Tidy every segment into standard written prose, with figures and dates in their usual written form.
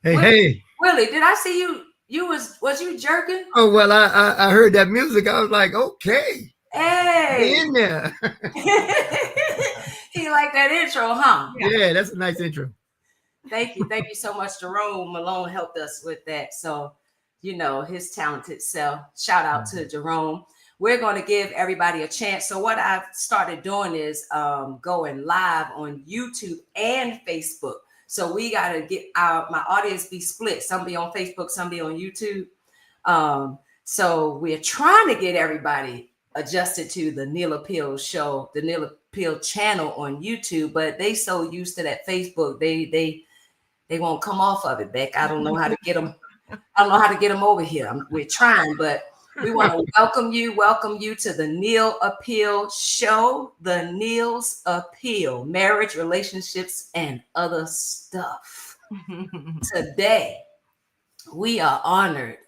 Hey, hey. Willie, did I see you? Was you jerking? Oh, well, I heard that music. I was like, okay, Hey. be in there. He liked that intro, huh? Yeah, that's a nice intro. Thank you. Thank you so much. Jerome Malone helped us with that. So, his talented self. Shout out to Jerome. We're going to give everybody a chance. So, what I've started doing is going live on YouTube and Facebook. So, we got to get my audience be split. Some be on Facebook, some be on YouTube. So, we're trying to get everybody adjusted to the Neil Appeal show, the Neil Appeal channel on YouTube, but they so used to that Facebook, they won't come off of it, Beck. I don't know how to get them. I don't know how to get them over here. We're trying, but we want to welcome you to the Neil Appeal show, the Neil's Appeal, marriage, relationships, and other stuff. Today, we are honored.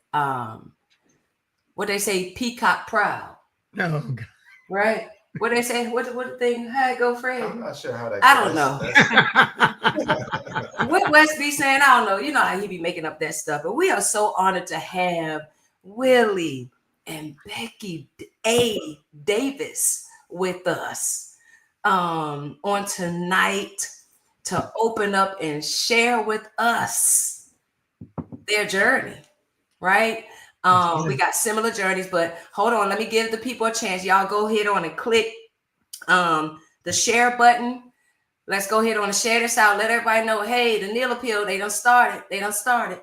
What they say, peacock proud. Oh, God. Right? What they say? What the thing? How it go, Fred? I'm not sure how that goes. I don't know. What Wes be saying, I don't know. You know how he be making up that stuff. But we are so honored to have Willie and Becky A. Davis with us on tonight to open up and share with us their journey, right? We got similar journeys, but hold on. Let me give the people a chance. Y'all go ahead on and click the share button. Let's go ahead on and share this out. Let everybody know, hey, the Neil Appeal, they done started.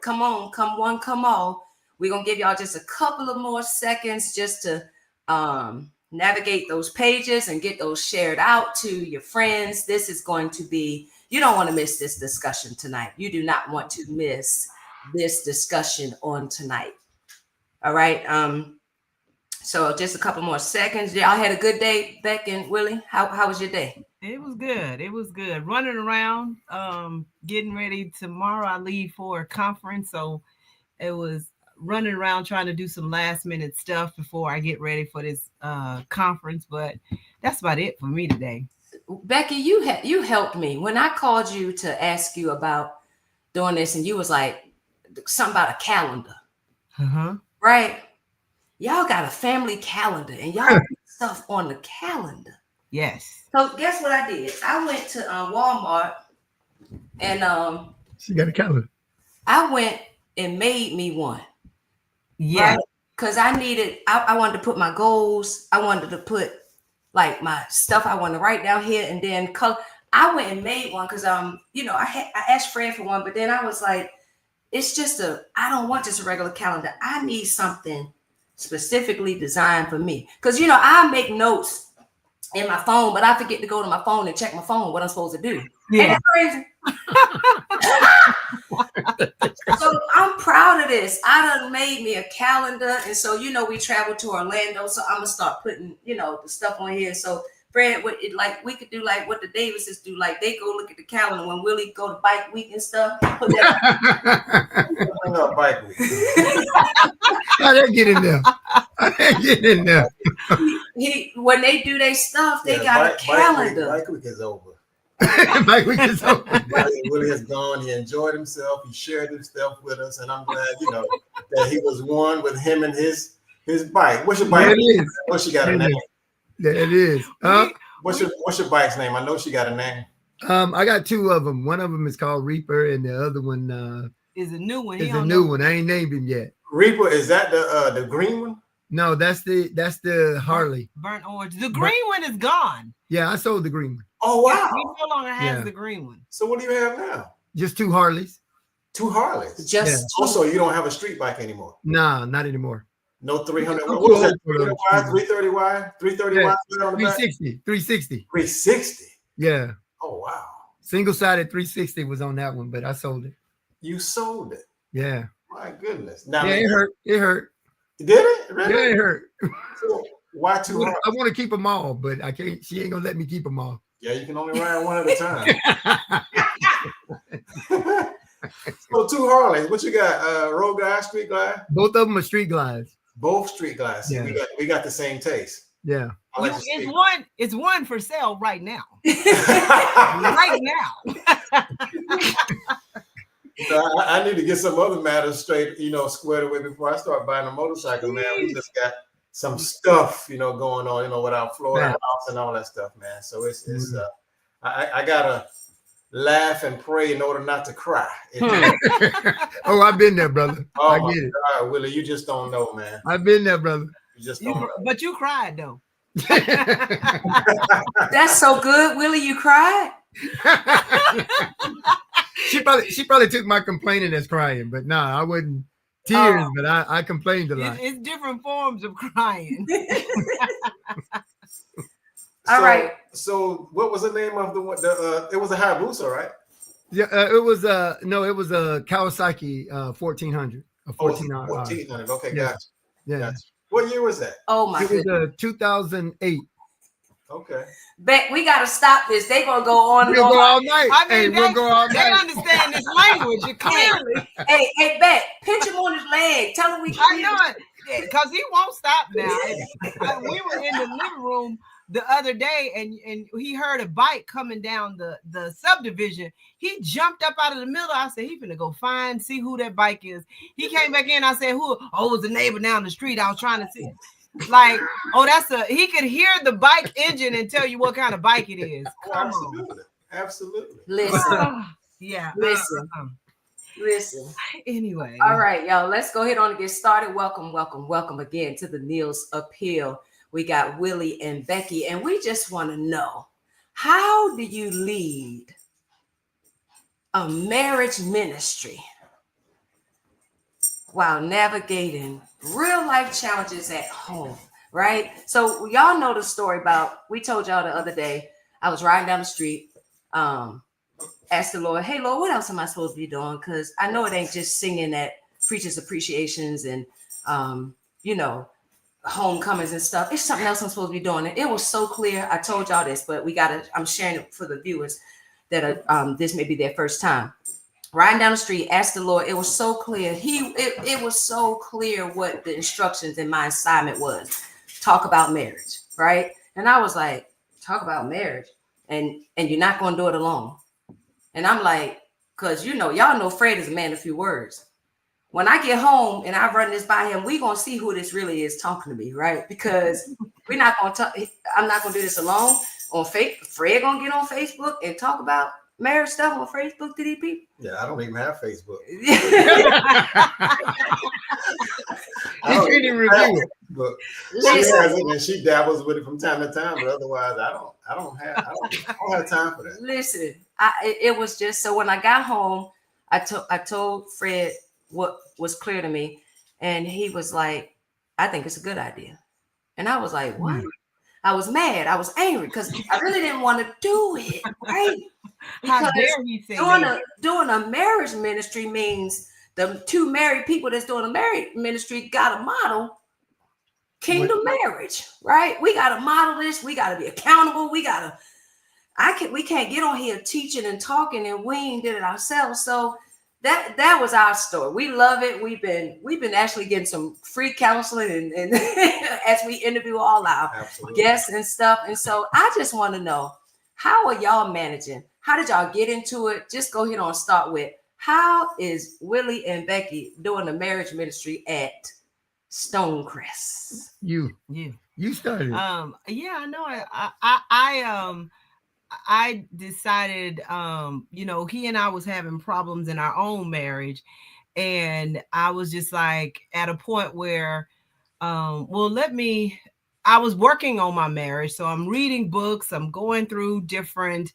Come on, come one, come all. We're going to give y'all just a couple of more seconds just to navigate those pages and get those shared out to your friends. This is going to be, you don't want to miss this discussion tonight. You do not want to miss this discussion on tonight. All right. So just a couple more seconds. Y'all had a good day, Beck and Willie. How was your day? It was good. It was good. Running around, getting ready. Tomorrow I leave for a conference. So it was running around trying to do some last minute stuff before I get ready for this conference. But that's about it for me today. Becky, you helped me when I called you to ask you about doing this, and you was like something about a calendar. Right? Y'all got a family calendar and y'all put stuff on the calendar. Yes. So guess what I did? I went to Walmart and She got a calendar. I went and made me one. Yeah. Right? Because I wanted to put my goals. I wanted to put like my stuff I want to write down here and then color. I went and made one because I asked Fred for one, but then I was like, I don't want just a regular calendar. I need something specifically designed for me. Because, I make notes in my phone, but I forget to go to my phone and check my phone, what I'm supposed to do. Yeah. Ain't that crazy? So I'm proud of this. I done made me a calendar. And so, we traveled to Orlando. So I'm going to start putting, the stuff on here. So Fred, we could do like what the Davises do. Like they go look at the calendar when Willie go to bike week and stuff. Put that bike week. How they get in there? When they do their stuff, they got a calendar. Bike week is over. Bike week is over. Willie has gone. He enjoyed himself. He shared himself with us, and I'm glad that he was one with him and his bike. What's your bike? There it is. What she got a name? There it is. What's your bike's name? I know she got a name. I got two of them. One of them is called Reaper, and the other one is a new one. Is a new one. I ain't named him yet. Reaper, is that the green one? No, that's the Harley. Burnt orange. The green one is gone. Yeah, I sold the green one. Oh wow! He no longer has the green one. So what do you have now? Just two Harleys. Two Harleys. Just also, you don't have a street bike anymore. Nah, not anymore. No 300. What was that? 330Y, 330Y. 360. 360. 360. Yeah. Oh wow. Single-sided 360 was on that one, but I sold it. You sold it. Yeah. My goodness. Now, yeah, it hurt. It hurt. Did it? Really? Yeah, it hurt. So why too hard? I want to keep them all, but I can't. She ain't gonna let me keep them all. Yeah, you can only ride one at a time. So two Harleys. What you got? Road glide, street glide? Both of them are street glides. Both street glides. Yeah. We got the same taste. Yeah. Like it's one for sale right now. Right now. I need to get some other matters straight, squared away before I start buying a motorcycle, man. We just got some stuff, going on, with our Florida house and all that stuff, man. So it's I gotta laugh and pray in order not to cry. Oh, I've been there, brother. Oh I my get it. God, Willie, you just don't know, man. I've been there, brother. You just don't know. But you cried though. That's so good, Willie. You cried. She probably took my complaining as crying, but nah, I wasn't tears, but I complained a lot. It's different forms of crying. All right. So what was the name of the one? It was a Hayabusa, right? Yeah, it was a Kawasaki 1400. A 1400. 1400. Okay, yeah. gotcha. Yeah. Gotcha. What year was that? Oh my goodness. goodness. It was 2008. Okay. Beck, we gotta stop this. They gonna go on and We'll on. go all night. I mean, we'll go all they night. understand this language clearly. Hey, Beck, pinch him on his leg. Tell him we can. I know it, because he won't stop now. We were in the living room the other day, and he heard a bike coming down the subdivision. He jumped up out of the middle. I said, he finna go see who that bike is. He came back in. I said, who? Oh, it was a neighbor down the street. I was trying to see. Like, oh, he could hear the bike engine and tell you what kind of bike it is. Come on. Absolutely. Listen. Yeah. Listen. Anyway. All right, y'all. Let's go ahead on and get started. Welcome again to the Neil's Appeal. We got Willie and Becky, and we just want to know, how do you lead a marriage ministry while navigating real life challenges at home, right? So y'all know the story we told y'all the other day, I was riding down the street, asked the Lord, hey, Lord, what else am I supposed to be doing? Because I know it ain't just singing at preachers' appreciations and, homecomings and stuff. It's something else I'm supposed to be doing. And it was so clear. I told y'all this, but I'm sharing it for the viewers that this may be their first time. Riding down the street, asked the Lord. It was so clear. It was so clear what the instructions in my assignment was. Talk about marriage, right? And I was like, talk about marriage, and you're not going to do it alone. And I'm like, because y'all know Fred is a man of few words. When I get home and I run this by him, we gonna see who this really is talking to me, right? Because I'm not gonna do this alone. On Fred gonna get on Facebook and talk about marriage stuff on Facebook to these people. Yeah, I don't even have Facebook. I can't even review it. But she has it and she dabbles with it from time to time, but otherwise I don't have time for that. Listen, it was just, so when I got home, I told Fred what was clear to me, and he was like, I think it's a good idea. And I was like, what? I was mad. I was angry because I really didn't want to do it, right? How dare he say doing a marriage ministry means the two married people that's doing a marriage ministry got to model kingdom marriage, right? We got to model this. We got to be accountable. We can't get on here teaching and talking and we ain't did it ourselves. So that was our story. We love it. We've been actually getting some free counseling and as we interview all our guests and stuff. And so I just want to know, how are y'all managing? How did y'all get into it? Just go ahead and start with, how is Willie and Becky doing the marriage ministry at Stonecrest? You started. Yeah, I know. I decided, he and I was having problems in our own marriage. And I was just like at a point where, I was working on my marriage. So I'm reading books. I'm going through different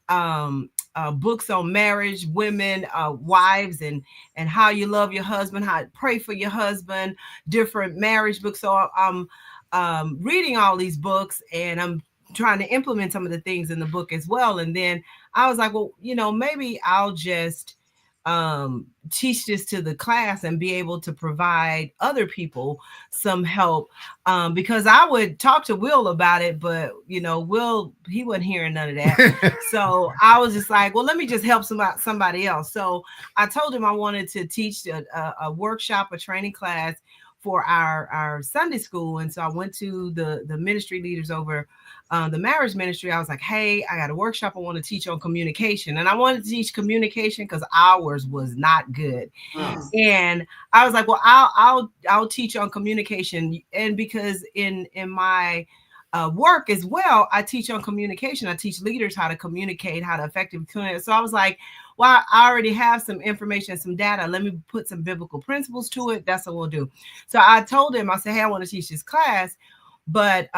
books on marriage, women, wives, and how you love your husband, how to pray for your husband, different marriage books. So I'm reading all these books, and I'm trying to implement some of the things in the book as well. And then I was like, well, maybe I'll just teach this to the class and be able to provide other people some help, because I would talk to Will about it, but Will, he wasn't hearing none of that. So I was just like, well, let me just help somebody else. So I told him I wanted to teach a workshop, a training class for our Sunday school. And so I went to the ministry leaders over the marriage ministry. I was like, hey, I got a workshop I want to teach on communication. And I wanted to teach communication because ours was not good. And I was like, well, I'll teach on communication. And because in my work as well, I teach on communication. I teach leaders how to communicate, how to effectively communicate. So I was like, well, I already have some information, some data. Let me put some biblical principles to it. That's what we'll do. So I told him, I said, hey, I want to teach this class, but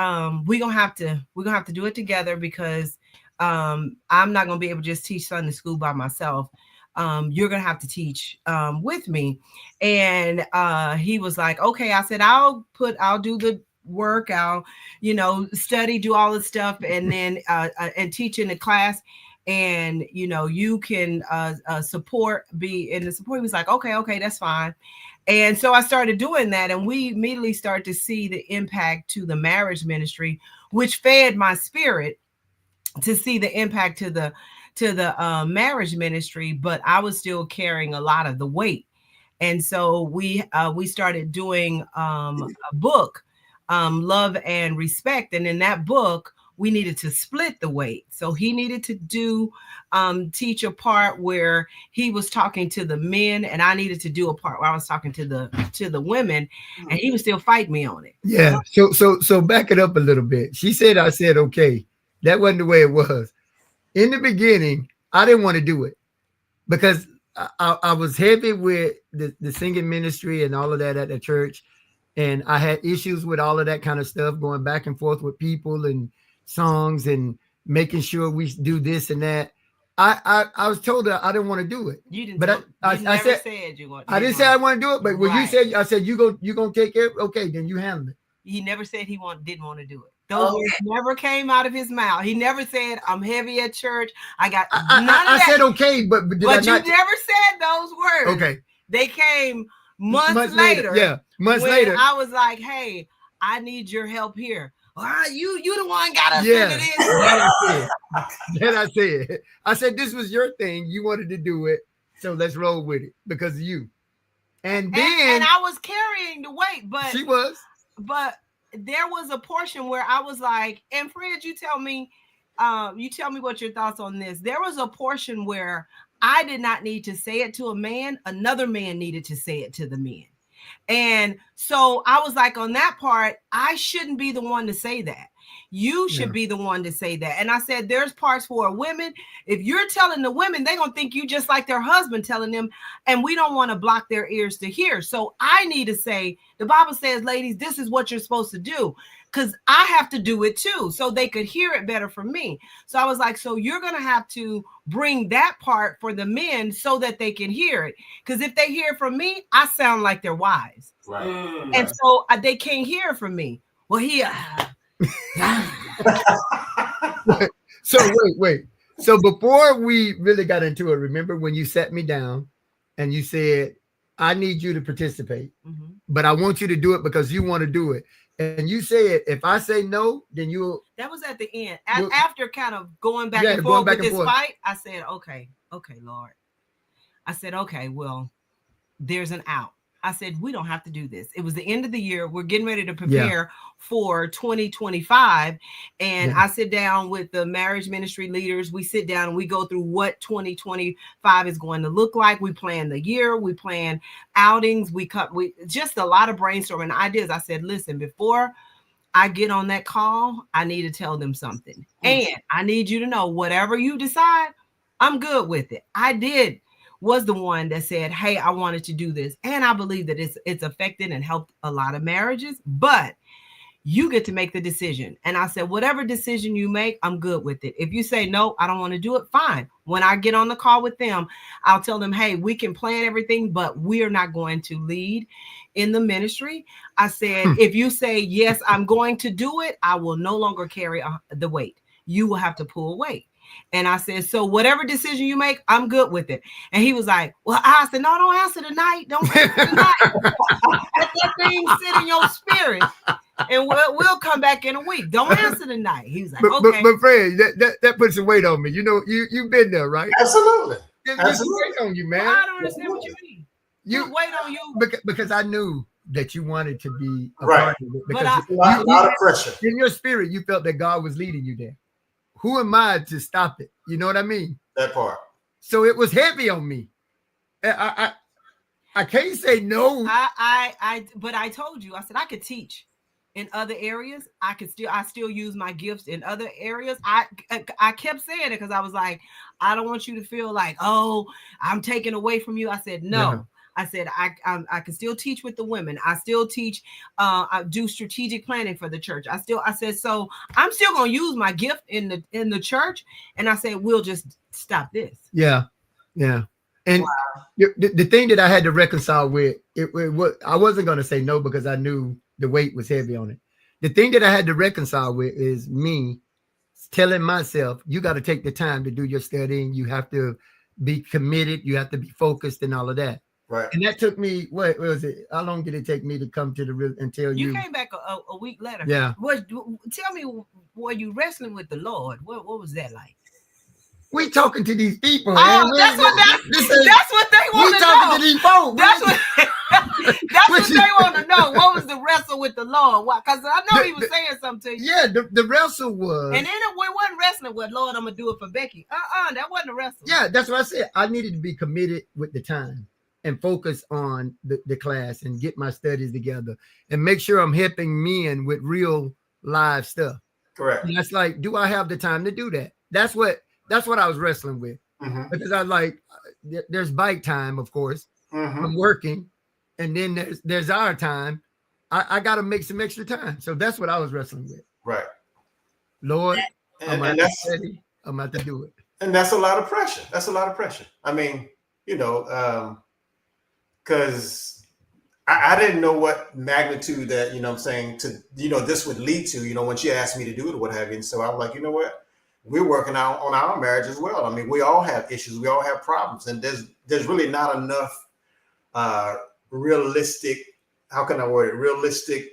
we're gonna have to do it together because I'm not gonna be able to just teach Sunday school by myself. You're gonna have to teach with me. And he was like, okay. I said, I'll do the work, I'll study, do all this stuff, and then and teach in the class. And you can be in the support. He was like, okay, that's fine. And so I started doing that, and we immediately started to see the impact to the marriage ministry, which fed my spirit to see the impact to the marriage ministry. But I was still carrying a lot of the weight, and so we started doing a book, Love and Respect, and in that book we needed to split the weight. So he needed to do teach a part where he was talking to the men, and I needed to do a part where I was talking to the women, and he was still fighting me on it. Yeah. So back it up a little bit. She said, I said, okay. That wasn't the way it was. In the beginning, I didn't want to do it because I was heavy with the singing ministry and all of that at the church. And I had issues with all of that kind of stuff, going back and forth with people and songs and making sure we do this and that. I was told that I didn't want to do it. You didn't, but I said you want. I didn't say I want to do it. But when you said, I said you gonna take care. Okay, then you handle it. He never said he didn't want to do it. Those words never came out of his mouth. He never said, "I'm heavy at church." I said okay, but you never said those words. Okay, they came months later. Yeah, months later. I was like, "Hey, I need your help here." All right, you the one got us into this. Then I said, this was your thing. You wanted to do it, so let's roll with it because of you. And then I was carrying the weight, but she was. But there was a portion where I was like, and Fred, you tell me what your thoughts on this. There was a portion where I did not need to say it to a man. Another man needed to say it to the men. And so I was like, on that part, I shouldn't be the one to say that. You should be the one to say that. And I said, there's parts for women. If you're telling the women, they're going to think you just like their husband telling them. And we don't want to block their ears to hear. So I need to say, the Bible says, ladies, this is what you're supposed to do. Because I have to do it too. So they could hear it better from me. So I was like, so you're going to have to bring that part for the men so that they can hear it. Because if they hear from me, I sound like they're wise. Right. And so they can't hear from me. Well, So wait. So before we really got into it, remember when you sat me down and you said, I need you to participate, but I want you to do it because you want to do it. And you said, if I say no, then you'll. That was at the end. After kind of going back and forth with this fight, I said, okay, Lord. I said, okay, well, there's an out. I said, we don't have to do this. It was the end of the year. We're getting ready to prepare for 2025. And I sit down with the marriage ministry leaders. We sit down and we go through what 2025 is going to look like. We plan the year. We plan outings. We just a lot of brainstorming ideas. I said, listen, before I get on that call, I need to tell them something. And I need you to know whatever you decide, I'm good with it. I was the one that said, hey, I wanted to do this. And I believe that it's affected and helped a lot of marriages, but you get to make the decision. And I said, whatever decision you make, I'm good with it. If you say, no, I don't want to do it, fine. When I get on the call with them, I'll tell them, hey, we can plan everything, but we are not going to lead in the ministry. I said, if you say, yes, I'm going to do it, I will no longer carry the weight. You will have to pull weight. And I said, so whatever decision you make, I'm good with it. And he was like, well, I said, no, don't answer tonight. Don't answer tonight. Let that thing sit in your spirit. And we'll come back in a week. Don't answer tonight. He was like, okay. But Fred, that puts some weight on me. You know, you've been there, right? Absolutely. There's weight on you, man. I don't understand what you mean. You weight on you. Because I knew that you wanted to be a Right. part of it, because A lot of pressure. in your spirit, you felt that God was leading you there. Who am I to stop it? You know what I mean? That part. So it was heavy on me. I can't say no. But I told you, I said I could teach in other areas. I still use my gifts in other areas. I kept saying it because I was like, I don't want you to feel like, oh, I'm taking away from you. I said, no. I said, I can still teach with the women. I still teach, I do strategic planning for the church. I said, so I'm still going to use my gift in the church. And I said, we'll just stop this. Yeah. Yeah. And the thing that I had to reconcile with I wasn't going to say no because I knew the weight was heavy on it. The thing that I had to reconcile with is me telling myself, you got to take the time to do your studying. You have to be committed. You have to be focused and all of that. Right. And that took me, what was it? How long did it take me to come to the real and tell you? You came back a week later. Yeah. Tell me, were you wrestling with the Lord? What was that like? We talking to these people. Oh, that's what they want to know. We talking to these folks. That's what they want to know. What was the wrestle with the Lord? Why? Because I know he was saying something to you. Yeah, the wrestle was. And then we wasn't wrestling with, Lord, I'm going to do it for Becky. That wasn't a wrestle. Yeah, that's what I said. I needed to be committed with the time and focus on the class and get my studies together and make sure I'm helping men with real live stuff. Correct. And that's like, do I have the time to do that? That's what I was wrestling with. Mm-hmm. Because I like, there's bike time, of course. Mm-hmm. I'm working. And then there's our time. I got to make some extra time. So that's what I was wrestling with. Right. Lord, I'm and about to do it. And that's a lot of pressure. That's a lot of pressure. I mean, because I didn't know what magnitude that, I'm saying, this would lead to, when she asked me to do it or what have you. And so I was like, you know what? We're working out on our marriage as well. I mean, we all have issues. We all have problems. And there's really not enough realistic, how can I word it? Realistic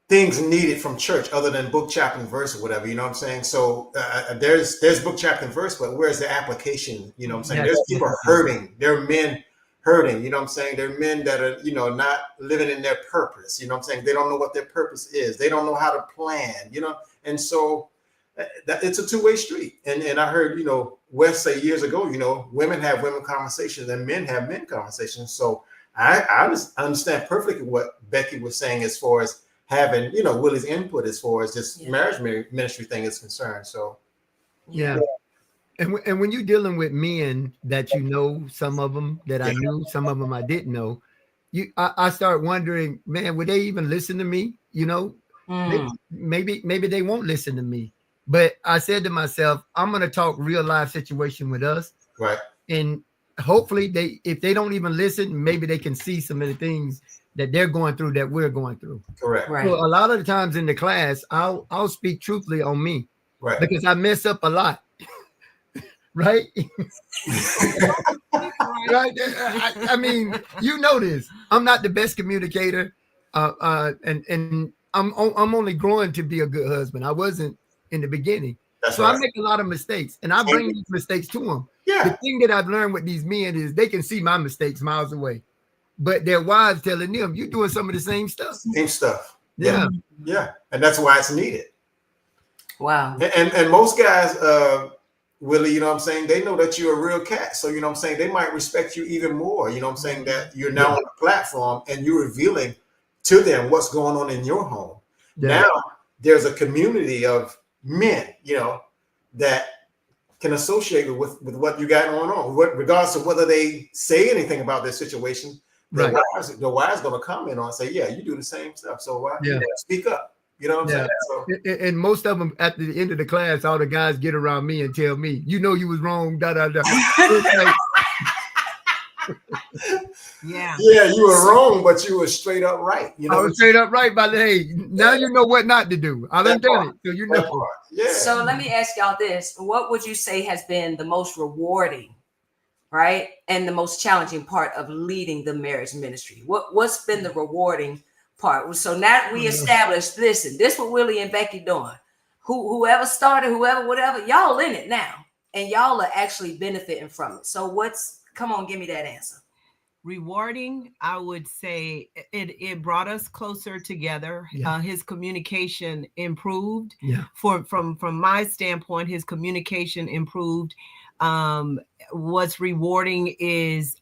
things needed from church other than book, chapter, and verse or whatever, you know what I'm saying? So there's book, chapter, and verse, but where's the application? You know what I'm saying? There's people hurting. There are men hurting, you know what I'm saying? There are men that are, not living in their purpose, you know what I'm saying? They don't know what their purpose is. They don't know how to plan, And so it's a two-way street. And I heard, Wes say years ago, women have women conversations and men have men conversations. So I understand perfectly what Becky was saying as far as having, Willie's input as far as this marriage ministry thing is concerned. So, yeah. And when you're dealing with men that some of them that I knew, some of them I didn't know, I start wondering, man, would they even listen to me? Maybe they won't listen to me. But I said to myself, I'm going to talk real life situation with us. Right. And hopefully if they don't even listen, maybe they can see some of the things that they're going through that we're going through. Correct. Right. So a lot of the times in the class, I'll speak truthfully on me. Right. Because I mess up a lot. Right. Right. I mean, this. I'm not the best communicator. And I'm only growing to be a good husband. I wasn't in the beginning. That's so right. I make a lot of mistakes and I bring these mistakes to them. Yeah. The thing that I've learned with these men is they can see my mistakes miles away, but their wives telling them, you're doing some of the same stuff. Same stuff. Yeah. Yeah. And that's why it's needed. Wow. And most guys, Willie, you know what I'm saying? They know that you're a real cat. So, you know what I'm saying? They might respect you even more. You know what I'm saying? That you're now on a platform and you're revealing to them what's going on in your home. Yeah. Now there's a community of men, that can associate with what you got going on, regardless of whether they say anything about their situation. The wives going to comment on and say, yeah, you do the same stuff. So why speak up? You know what I'm saying? So, and most of them at the end of the class, all the guys get around me and tell me, you was wrong, da da da. Yeah, you were wrong, but you were straight up right. I was straight up right, but hey, now you know what not to do. I done done it, so you know. Yeah. So let me ask y'all this: what would you say has been the most rewarding, right, and the most challenging part of leading the marriage ministry? What's been the rewarding part? So now we established, listen, this what Willie and Becky doing. Whoever started, whatever, y'all in it now, and y'all are actually benefiting from it. So come on, give me that answer. Rewarding, I would say it brought us closer together. Yeah. His communication improved. Yeah. From my standpoint, his communication improved. What's rewarding is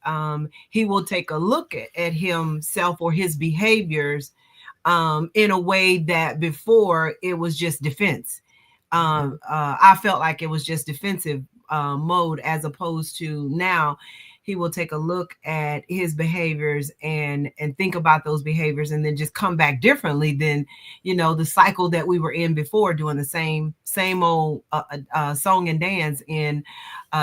he will take a look at himself or his behaviors in a way that before it was just defense. I felt like it was just defensive mode, as opposed to now he will take a look at his behaviors and think about those behaviors, and then just come back differently than, you know, the cycle that we were in before, doing the same old song and dance in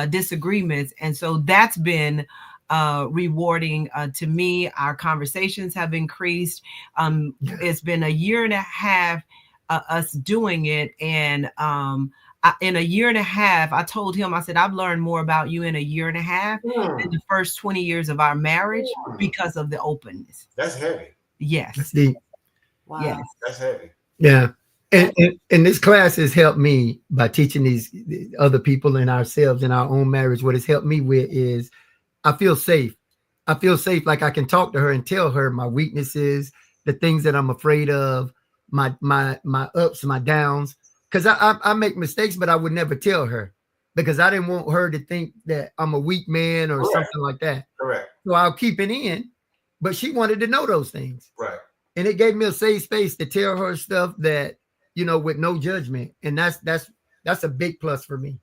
disagreements. And so that's been rewarding to me. Our conversations have increased. It's been a year and a half us doing it, and in a year and a half, I told him, I said, I've learned more about you in a year and a half than the first 20 years of our marriage because of the openness. That's heavy. Yes. That's deep. Wow. Yes. That's heavy. Yeah. And this class has helped me by teaching these other people and ourselves in our own marriage. What it's helped me with is I feel safe. I feel safe. Like I can talk to her and tell her my weaknesses, the things that I'm afraid of, my ups, my downs. Because I make mistakes, but I would never tell her because I didn't want her to think that I'm a weak man or something like that. Correct. So I'll keep it in, but she wanted to know those things. Right. And it gave me a safe space to tell her stuff that, you know, with no judgment. And that's a big plus for me.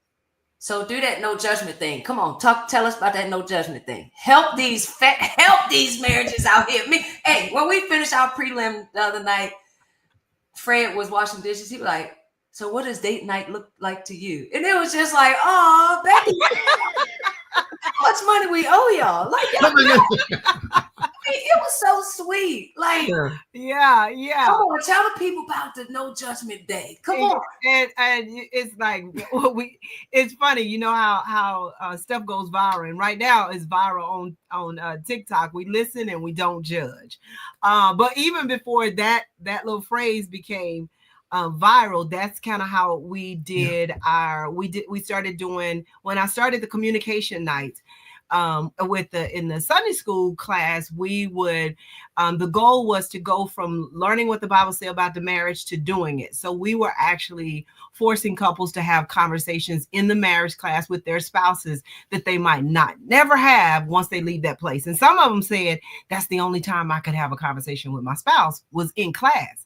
So do that no judgment thing. Come on, tell us about that no judgment thing. Help these marriages out here. Hey, when we finished our prelim the other night, Fred was washing dishes. He was like, so what does date night look like to you? And it was just like, oh, Becky, how much money we owe y'all? Like, it was so sweet. Like, yeah. Come on, tell the people about the no judgment day. Come on. And it's like it's funny, you know how stuff goes viral, and right now it's viral on TikTok. We listen and we don't judge. But even before that little phrase became viral, that's kind of how we did we started doing, when I started the communication nights in the Sunday school class, we would the goal was to go from learning what the Bible says about the marriage to doing it. So we were actually forcing couples to have conversations in the marriage class with their spouses that they might never have once they leave that place. And some of them said that's the only time I could have a conversation with my spouse was in class.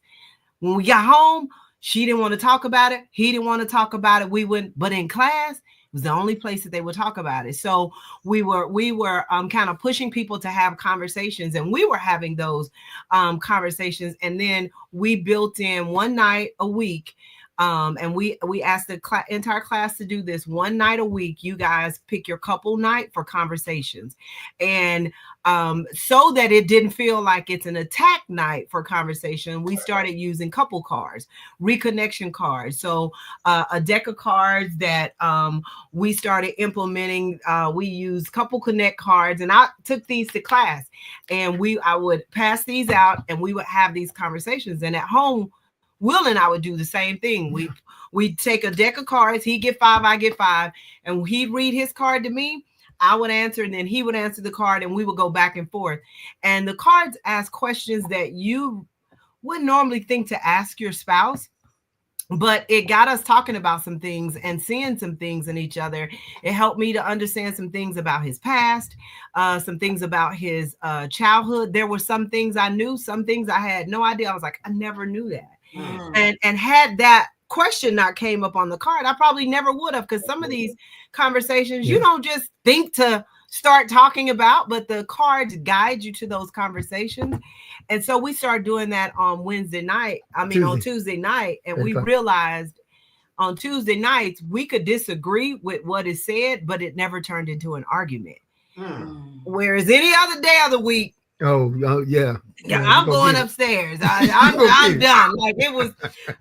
When we got home, she didn't want to talk about it. He didn't want to talk about it. We wouldn't, but in class, it was the only place that they would talk about it. So we were kind of pushing people to have conversations, and we were having those conversations. And then we built in one night a week. And we asked the entire class to do this one night a week. You guys pick your couple night for conversations. And so that it didn't feel like it's an attack night for conversation, we started using couple cards, reconnection cards. So a deck of cards that we started implementing. We used couple connect cards, and I took these to class, and I would pass these out, and we would have these conversations. And at home, Will and I would do the same thing. We'd take a deck of cards. He'd get 5, I get 5. And he'd read his card to me. I would answer, and then he would answer the card, and we would go back and forth. And the cards ask questions that you wouldn't normally think to ask your spouse. But it got us talking about some things and seeing some things in each other. It helped me to understand some things about his past, some things about his childhood. There were some things I knew, some things I had no idea. I was like, I never knew that. And had that question not came up on the card, I probably never would have, because some of these conversations you don't just think to start talking about, but the cards guide you to those conversations. And so we started doing that on Tuesday night, and we realized on Tuesday nights we could disagree with what is said, but it never turned into an argument. Whereas any other day of the week, yeah, I'm going upstairs. I'm done. Like, it was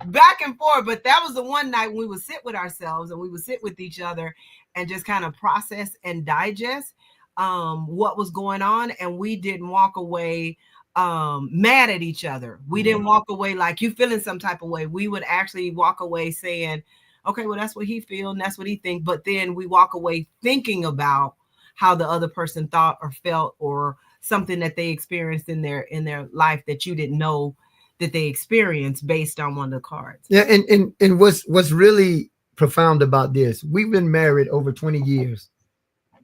back and forth. But that was the one night when we would sit with ourselves and we would sit with each other and just kind of process and digest what was going on. And we didn't walk away mad at each other. We didn't walk away like you feeling some type of way. We would actually walk away saying, okay, well, that's what he feels and that's what he thinks. But then we walk away thinking about how the other person thought or felt, or something that they experienced in their life that you didn't know that they experienced based on one of the cards. Yeah, and what's really profound about this, we've been married over 20 years,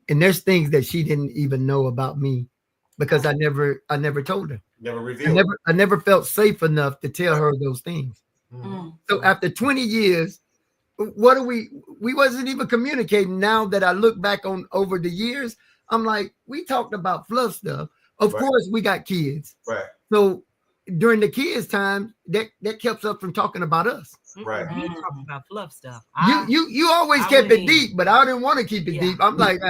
and there's things that she didn't even know about me because I never told her. Never revealed. I never felt safe enough to tell her those things. Mhm. So after 20 years, what are we wasn't even communicating. Now that I look back on over the years, I'm like, we talked about fluff stuff. Of Right. course, we got kids. Right. So during the kids' time, that kept us from talking about us. Right. You talking about fluff stuff. You always I kept it wouldn't deep, but I didn't want to keep it Yeah. deep. I'm like,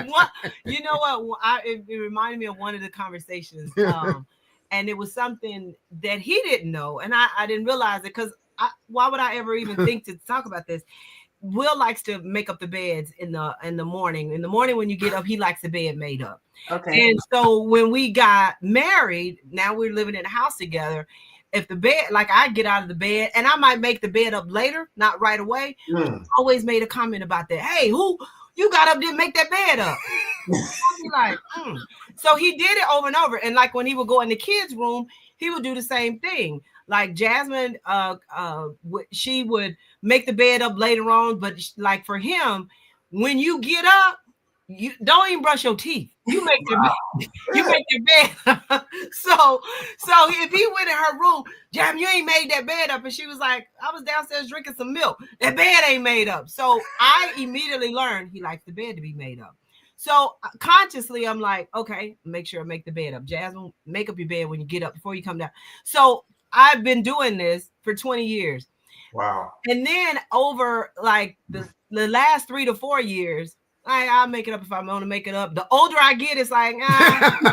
What, you know what? It reminded me of one of the conversations, and it was something that he didn't know, and I didn't realize it because why would I ever even think to talk about this? Will likes to make up the beds in the morning. In the morning when you get up, he likes the bed made up. Okay. And so when we got married, now we're living in a house together. If the bed, like I get out of the bed and I might make the bed up later, not right away. Always made a comment about that. Hey, who you got up, didn't make that bed up? I'd be like, So he did it over and over. And like when he would go in the kids' room, he would do the same thing. Like Jasmine, she would make the bed up later on, but like for him, when you get up, you don't even brush your teeth. You make your bed. You make your bed. So if he went in her room, Jam, you ain't made that bed up, and she was like, I was downstairs drinking some milk. That bed ain't made up. So I immediately learned he likes the bed to be made up. So consciously, I'm like, okay, make sure I make the bed up. Jasmine, make up your bed when you get up before you come down. So I've been doing this for 20 years. Wow. And then over like the last 3 to 4 years, I'll make it up if I want to make it up. The older I get, it's like, I'm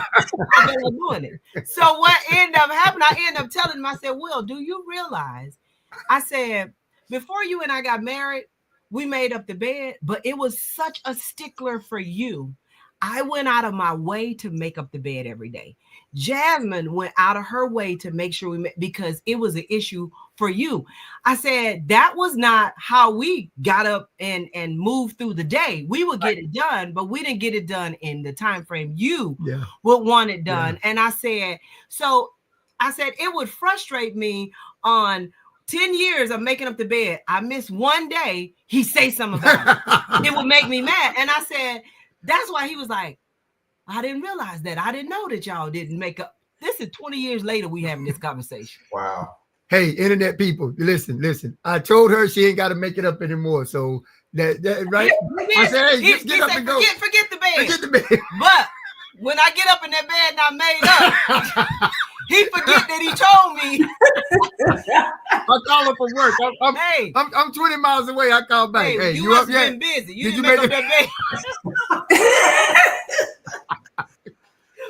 doing it. So what ended up happening, I ended up telling him, I said, Will, do you realize? I said, before you and I got married, we made up the bed, but it was such a stickler for you. I went out of my way to make up the bed every day. Jasmine went out of her way to make sure we met because it was an issue for you. I said, that was not how we got up and moved through the day. We would get it done, but we didn't get it done in the time frame you would want it done. And I said, it would frustrate me on 10 years of making up the bed. I miss one day, he say something about it. It would make me mad. And I said, that's why he was like, I didn't realize that. I didn't know that y'all didn't make up. This is 20 years later we having this conversation. Wow. Hey, internet people, listen. I told her she ain't got to make it up anymore. So that right? I said, hey, just get up and go. Forget the bed. Forget the bed. But when I get up in that bed and I made up, he forget that he told me. I call her from work. I'm 20 miles away. I call back. Hey, you you must up have yet? been busy. You Did didn't you make make up that bed.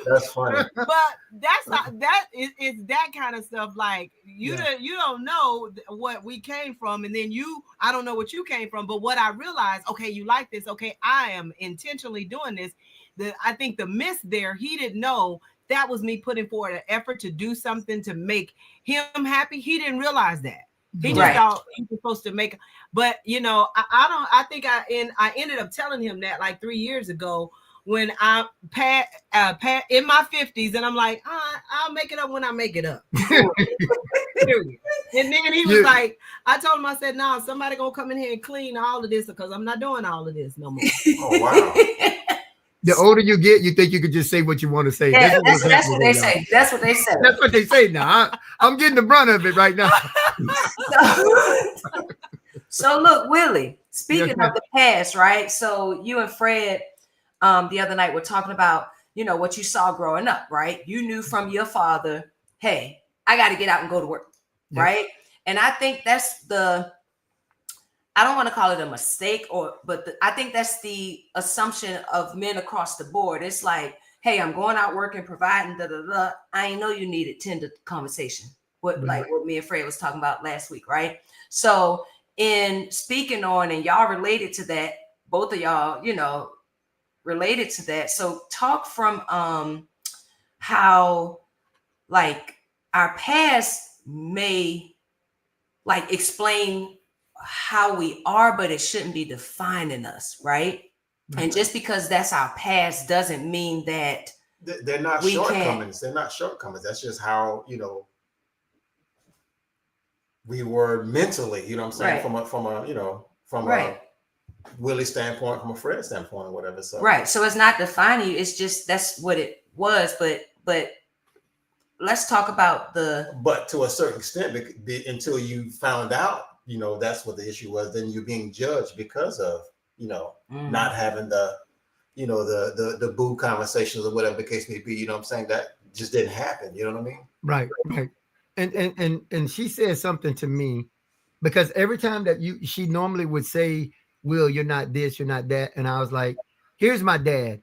That's funny. But that's not that is that kind of stuff. Like you don't know what we came from, and then I don't know what you came from. But what I realized, okay, you like this. Okay, I am intentionally doing this. I think the miss there, he didn't know that was me putting forward an effort to do something to make him happy. He didn't realize that. He just thought he was supposed to make. But I think I ended up telling him that like 3 years ago when I pat in my 50s, and I'm like, I'll make it up when I make it up. Period. And then he was like, I told him, I said, no, somebody gonna come in here and clean all of this because I'm not doing all of this no more. Oh wow. The older you get, you think you could just say what you want to say. Yeah, that's what they say. That's what they say. That's what they say now. I'm getting the brunt of it right now. So look, Willie, speaking of the past, right? So you and Fred the other night were talking about, what you saw growing up, right? You knew from your father, hey, I got to get out and go to work, right? And I think that's I don't want to call it a mistake, but I think that's the assumption of men across the board. It's like, hey, I'm going out working, providing, I ain't know you needed tender conversation. What me and Fred was talking about last week, right? So in speaking on, and y'all related to that, both of y'all, related to that. So talk from how like our past may explain how we are, but it shouldn't be defining us, right? And just because that's our past doesn't mean that they're not shortcomings. They're not shortcomings. That's just how, we were mentally, you know what I'm saying? Right. From a Willie standpoint, from a Fred standpoint, or whatever. So right. So it's not defining you. It's just that's what it was. But let's talk about But to a certain extent, until you found out, that's what the issue was. Then you're being judged because of not having the the boo conversations or whatever the case may be. You know what I'm saying? That just didn't happen. You know what I mean? Right. And she said something to me, because every time that she normally would say, Will, you're not this, you're not that. And I was like, here's my dad.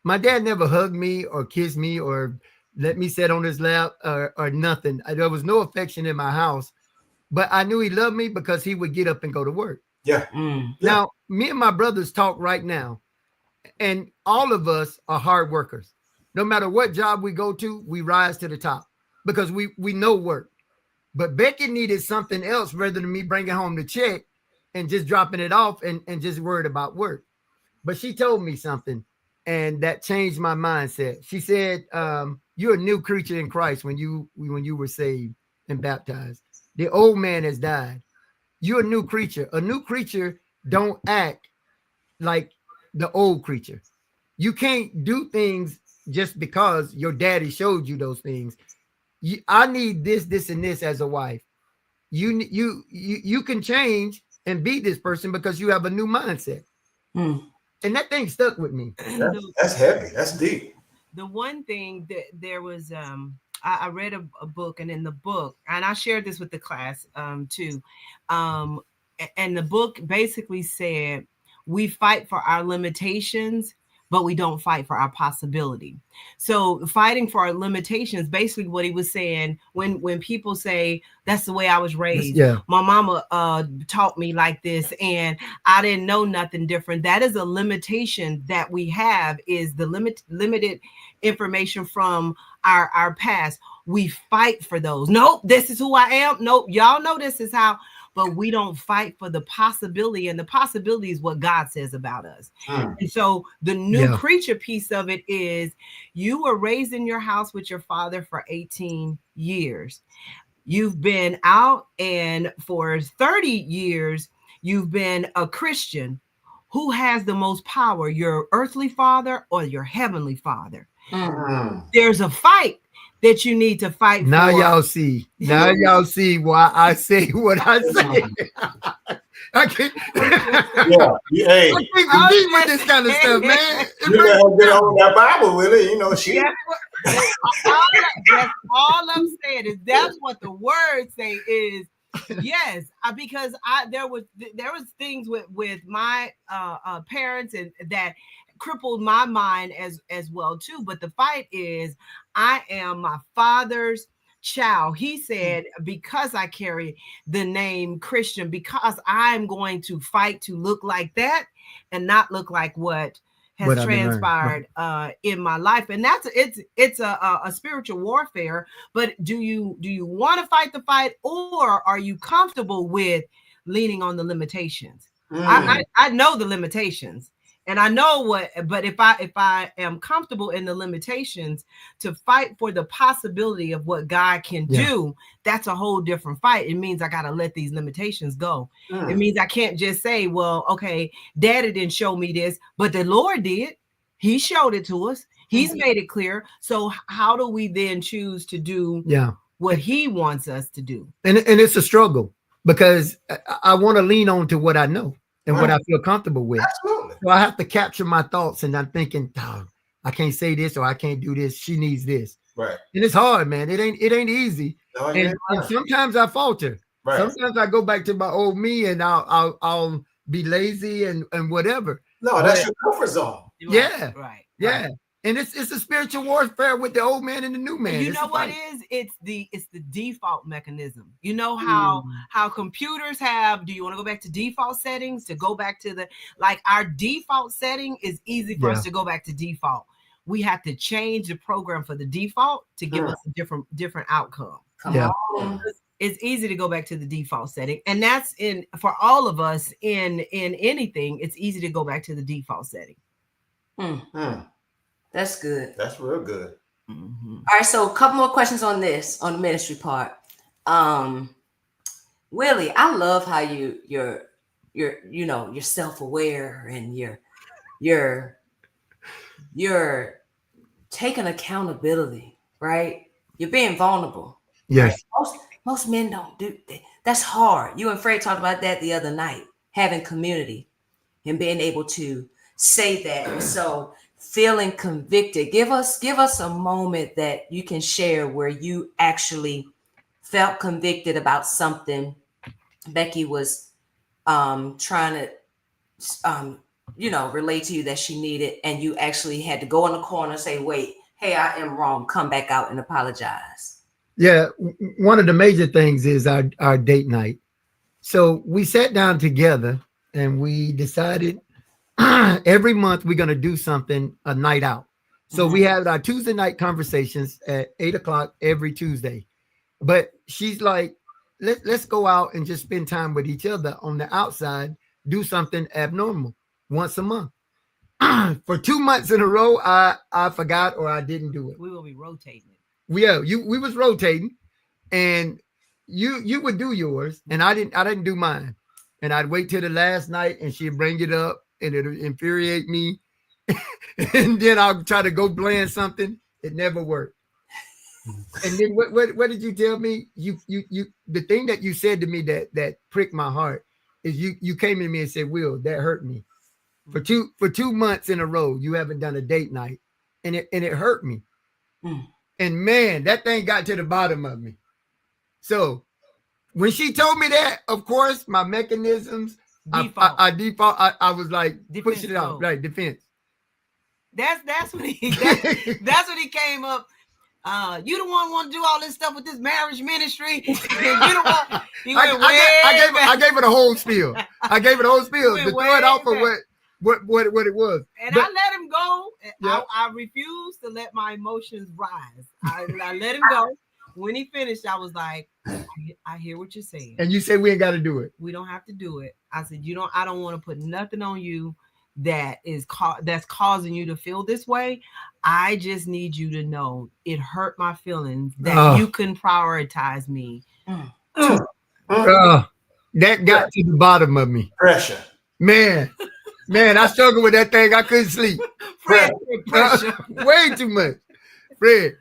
My dad never hugged me or kissed me or let me sit on his lap or nothing. There was no affection in my house, but I knew he loved me because he would get up and go to work. Yeah. Now, me and my brothers talk right now, and all of us are hard workers. No matter what job we go to, we rise to the top because we know work. But Becky needed something else rather than me bringing home the check and just dropping it off and just worried about work. But she told me something, and that changed my mindset. She said, you're a new creature in Christ when you were saved and baptized. The old man has died. You're a new creature. A new creature don't act like the old creature. You can't do things just because your daddy showed you those things. I need this, and this as a wife. You can change and be this person because you have a new mindset. And that thing stuck with me. That's heavy. That's deep. The one thing that there was, I read a book, and in the book, and I shared this with the class too. And the book basically said, we fight for our limitations, but we don't fight for our possibility. So fighting for our limitations, basically what he was saying, when people say, that's the way I was raised. Yeah. My mama taught me like this, and I didn't know nothing different. That is a limitation that we have, is the limited information from our past. We fight for those. Nope, this is who I am. Nope, y'all know this is how. But we don't fight for the possibility, and the possibility is what God says about us. And so the new creature piece of it is, you were raised in your house with your father for 18 years. You've been out, and for 30 years, you've been a Christian. Who has the most power, your earthly father or your heavenly father? There's a fight that you need to fight now for. Y'all see. Now y'all see why I say what I say. I can't. Hey, I can't compete with this kind of stuff, man. You better get on that Bible with it. She. That's all I'm saying is that's what the words say is. Yes, because there was things with my parents and that crippled my mind as well too. But the fight is, I am my father's child. He said, because I carry the name Christian, because I'm going to fight to look like that and not look like what has transpired in my life. And that's it's a spiritual warfare. But do you want to fight the fight, or are you comfortable with leaning on the limitations? I know the limitations, and I know what, but if I am comfortable in the limitations to fight for the possibility of what God can do, that's a whole different fight. It means I got to let these limitations go. It means I can't just say, well, okay, daddy didn't show me this, but the Lord did. He showed it to us. He's made it clear. So how do we then choose to do what he wants us to do? And it's a struggle, because I want to lean on to what I know and what I feel comfortable with. Absolutely. So I have to capture my thoughts, and I'm thinking, oh, I can't say this, or I can't do this. She needs this. Right. And it's hard, man. It ain't easy. No, and sometimes I falter. Right. Sometimes I go back to my old me, and I'll be lazy and whatever. No, that's your comfort zone. Yeah. Right. Yeah. And it's a spiritual warfare with the old man and the new man. You know what it is? It's the default mechanism. You know how computers have, do you want to go back to default settings, to go back to our default setting is easy for us to go back to default. we have to change the program for the default to give us a different outcome. Come on. It's easy to go back to the default setting, and that's for all of us in anything. It's easy to go back to the default setting. That's good. That's real good. Mm-hmm. All right, so a couple more questions on this, on the ministry part. Willie, I love how you're self-aware and you're taking accountability, right? You're being vulnerable. Yes. Right? Most men don't do that. That's hard. You and Fred talked about that the other night, having community and being able to say that. And so feeling convicted, give us a moment that you can share where you actually felt convicted about something Becky was trying to relate to you that she needed, and you actually had to go in the corner and say, wait, hey, I am wrong, come back out and apologize. Yeah, one of the major things is our date night. So we sat down together and we decided every month we're going to do something, a night out. So we have our Tuesday night conversations at 8:00 every Tuesday. But she's like, let's go out and just spend time with each other on the outside, do something abnormal once a month. For 2 months in a row, I forgot or I didn't do it. We will be rotating. We was rotating, and you would do yours, and I didn't do mine, and I'd wait till the last night, and she'd bring it up, and it'd infuriate me, and then I'll try to go plan something. It never worked. And then what did you tell me? You the thing that you said to me that pricked my heart is you came to me and said, Will, that hurt me. For 2 months in a row, you haven't done a date night, and it hurt me. And man, that thing got to the bottom of me. So when she told me that, of course, my mechanisms, I was like, pushing it out, right? Defense. That's when he came up. You the one want to do all this stuff with this marriage ministry. You don't want. I gave it a whole spiel. To throw it out for what it was. And I let him go. Yep. I refused to let my emotions rise. I let him go. When he finished, I was like, I hear what you're saying. And you say we ain't got to do it. We don't have to do it. I said, I don't want to put nothing on you that's causing you to feel this way. I just need you to know it hurt my feelings that you couldn't prioritize me. That got to the bottom of me. Pressure. Man, I struggled with that thing. I couldn't sleep. Pressure. Way too much. Fred,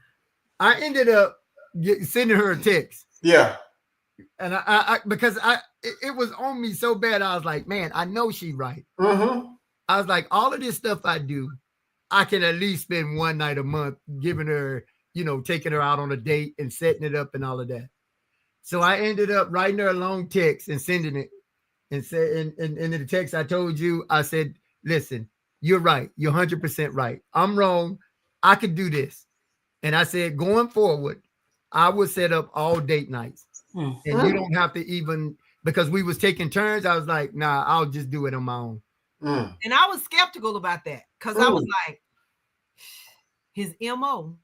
I ended up sending her a text. Yeah. And because it was on me so bad. I was like, man, I know she's right. I was like, all of this stuff I do, I can at least spend one night a month giving her, taking her out on a date and setting it up and all of that. So I ended up writing her a long text and sending it. And said, and in the text I told you, I said, listen, you're right. You're 100% right. I'm wrong. I could do this. And I said, going forward, I would set up all date nights. And you don't have to even, because we was taking turns. I was like, nah, I'll just do it on my own. And I was skeptical about that because I was like, his MO.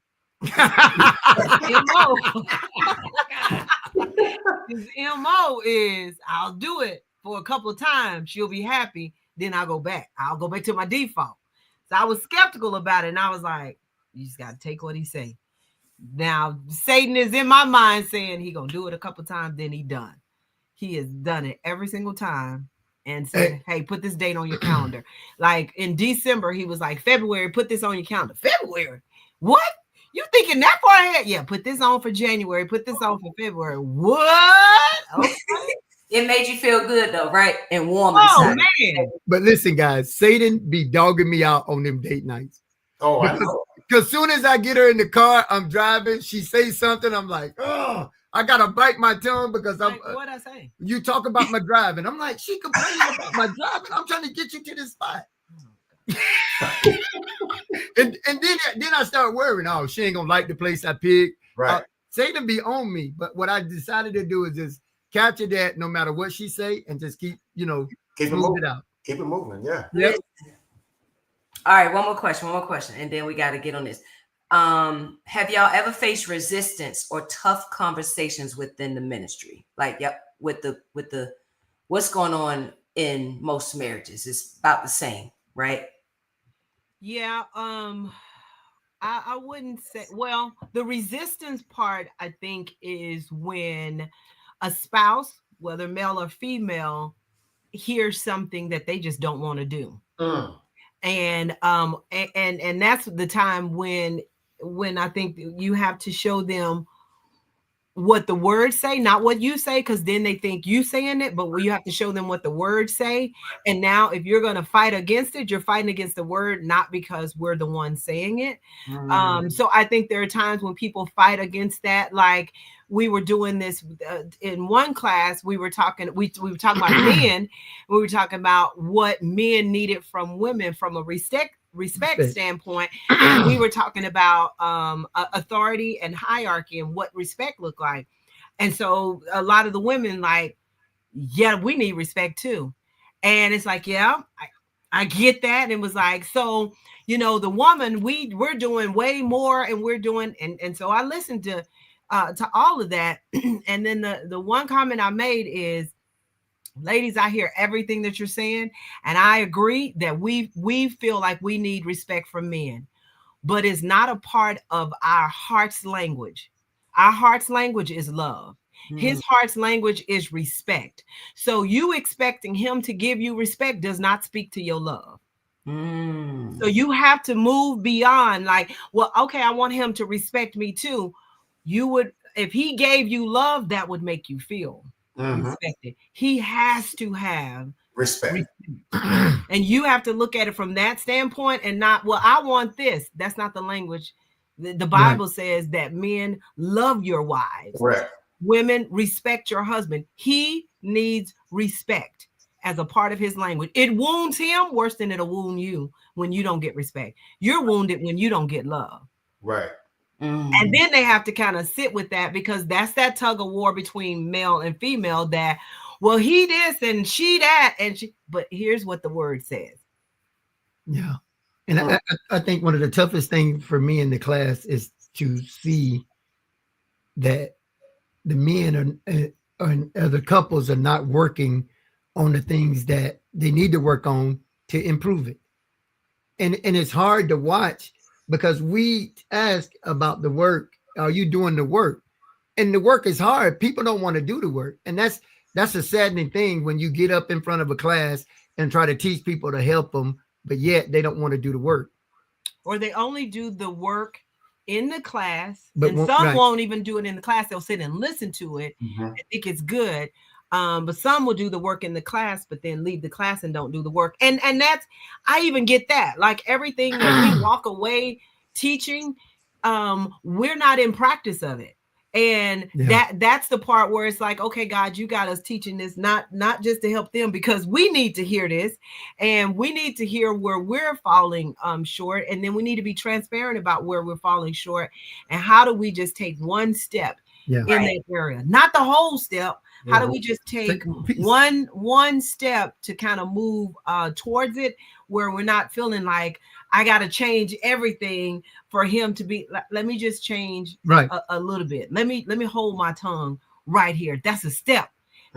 His MO is I'll do it for a couple of times. She'll be happy. Then I'll go back to my default. So I was skeptical about it. And I was like, you just got to take what he say. Now, Satan is in my mind saying he going to do it a couple of times. Then he done. He has done it every single time. And said, hey, put this date on your calendar. Like in December, he was like, February, put this on your calendar. February? What? You thinking that far ahead? Yeah, put this on for January. Put this on for February. What? Okay. It made you feel good though, right? And warm inside. Man. But listen, guys, Satan be dogging me out on them date nights. Oh, I know. Because soon as I get her in the car, I'm driving. She says something. I'm like, oh, I gotta bite my tongue because I'm. What'd I say? You talk about my driving. I'm like, she complaining about my driving. I'm trying to get you to this spot. and then I start worrying. Oh, she ain't gonna like the place I picked. Right. Satan be on me. But what I decided to do is just capture that no matter what she say and just keep moving it out. Keep it moving. Yeah. Yep. All right, one more question, and then we got to get on this. Have y'all ever faced resistance or tough conversations within the ministry? Like, yep, with the what's going on in most marriages is about the same, right? Yeah. I wouldn't say, well, the resistance part, I think, is when a spouse, whether male or female, hears something that they just don't want to do. And that's the time when I think you have to show them what the words say, not what you say, because then they think you saying it, but you have to show them what the words say. And now if you're going to fight against it, you're fighting against the word, not because we're the ones saying it. So I think there are times when people fight against that. Like we were doing this in one class, we were talking about men. We were talking about what men needed from women from a respect standpoint. We were talking about authority and hierarchy and what respect looked like. And so a lot of the women like, yeah, we need respect too. And it's like, yeah, I get that. And it was like, so, the woman, we're doing way more and we're doing, and so I listened to all of that. And then the one comment I made is, ladies, I hear everything that you're saying, and I agree that we feel like we need respect from men, but it's not a part of our heart's language. Our heart's language is love. His heart's language is respect. So you expecting him to give you respect does not speak to your love. So you have to move beyond like, well, okay, I want him to respect me too. You would, if he gave you love, that would make you feel respected. He has to have respect. And you have to look at it from that standpoint and not, well, I want this. That's not the language. The Bible says that men love your wives. Correct. Women, respect your husband. He needs respect as a part of his language. It wounds him worse than it'll wound you when you don't get respect. You're wounded when you don't get love. Right. And then they have to kind of sit with that, because that's that tug of war between male and female that, well, he this and she that, and she, but here's what the word says. Yeah. And I think one of the toughest things for me in the class is to see that the men and the couples are not working on the things that they need to work on to improve it. And it's hard to watch, because we ask about the work. Are you doing the work? And the work is hard. People don't want to do the work. And that's a saddening thing when you get up in front of a class and try to teach people to help them, but yet they don't want to do the work. Or they only do the work in the class, but and some won't even do it in the class. They'll sit and listen to it and think it's good. But some will do the work in the class, but then leave the class and don't do the work. And that's, I even get that. Like everything that we walk away teaching, we're not in practice of it. And that's the part where it's like, okay, God, you got us teaching this, not just to help them, because we need to hear this and we need to hear where we're falling short. And then we need to be transparent about where we're falling short. And how do we just take one step in that area, not the whole step. How do we just take one step to kind of move towards it, where we're not feeling like I got to change everything for him to be. Let me just change a little bit. Let me hold my tongue right here. That's a step,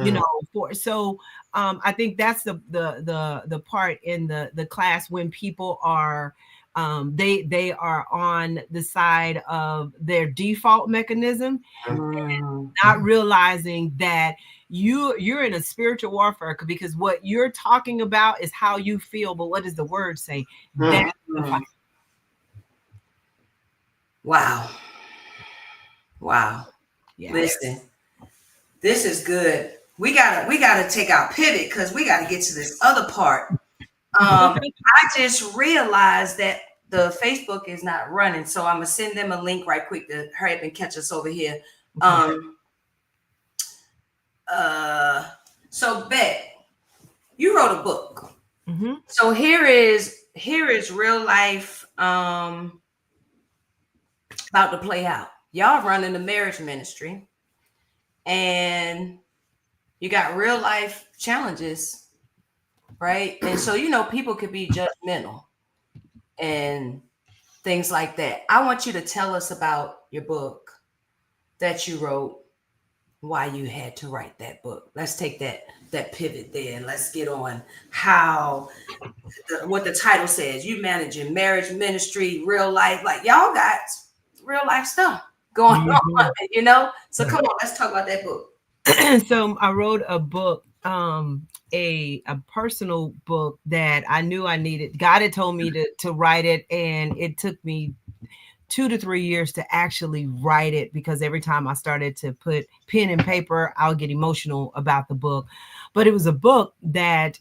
you know. So I think that's the part in the class when people are they are on the side of their default mechanism, not realizing that you're in a spiritual warfare, because what you're talking about is how you feel, but what does the word say? That's the fight. Wow. Yeah. Listen, this is good. We gotta take our pivot, because we gotta get to this other part. I just realized that the Facebook is not running, so I'm gonna send them a link right quick to hurry up and catch us over here. So Bet, you wrote a book. So here is real life about to play out. Y'all running the marriage ministry, and you got real life challenges, right? And so, people could be judgmental. and things like that. I want you to tell us about your book that you wrote, why you had to write that book. Let's take that pivot there and let's get on how what the title says. You managing marriage, ministry, real life, like y'all got real life stuff going on, you know? So come on, let's talk about that book. So I wrote a book, a personal book that I knew I needed. God had told me to write it, and it took me 2 to 3 years to actually write it, because every time I started to put pen and paper, I'll get emotional about the book. But it was a book that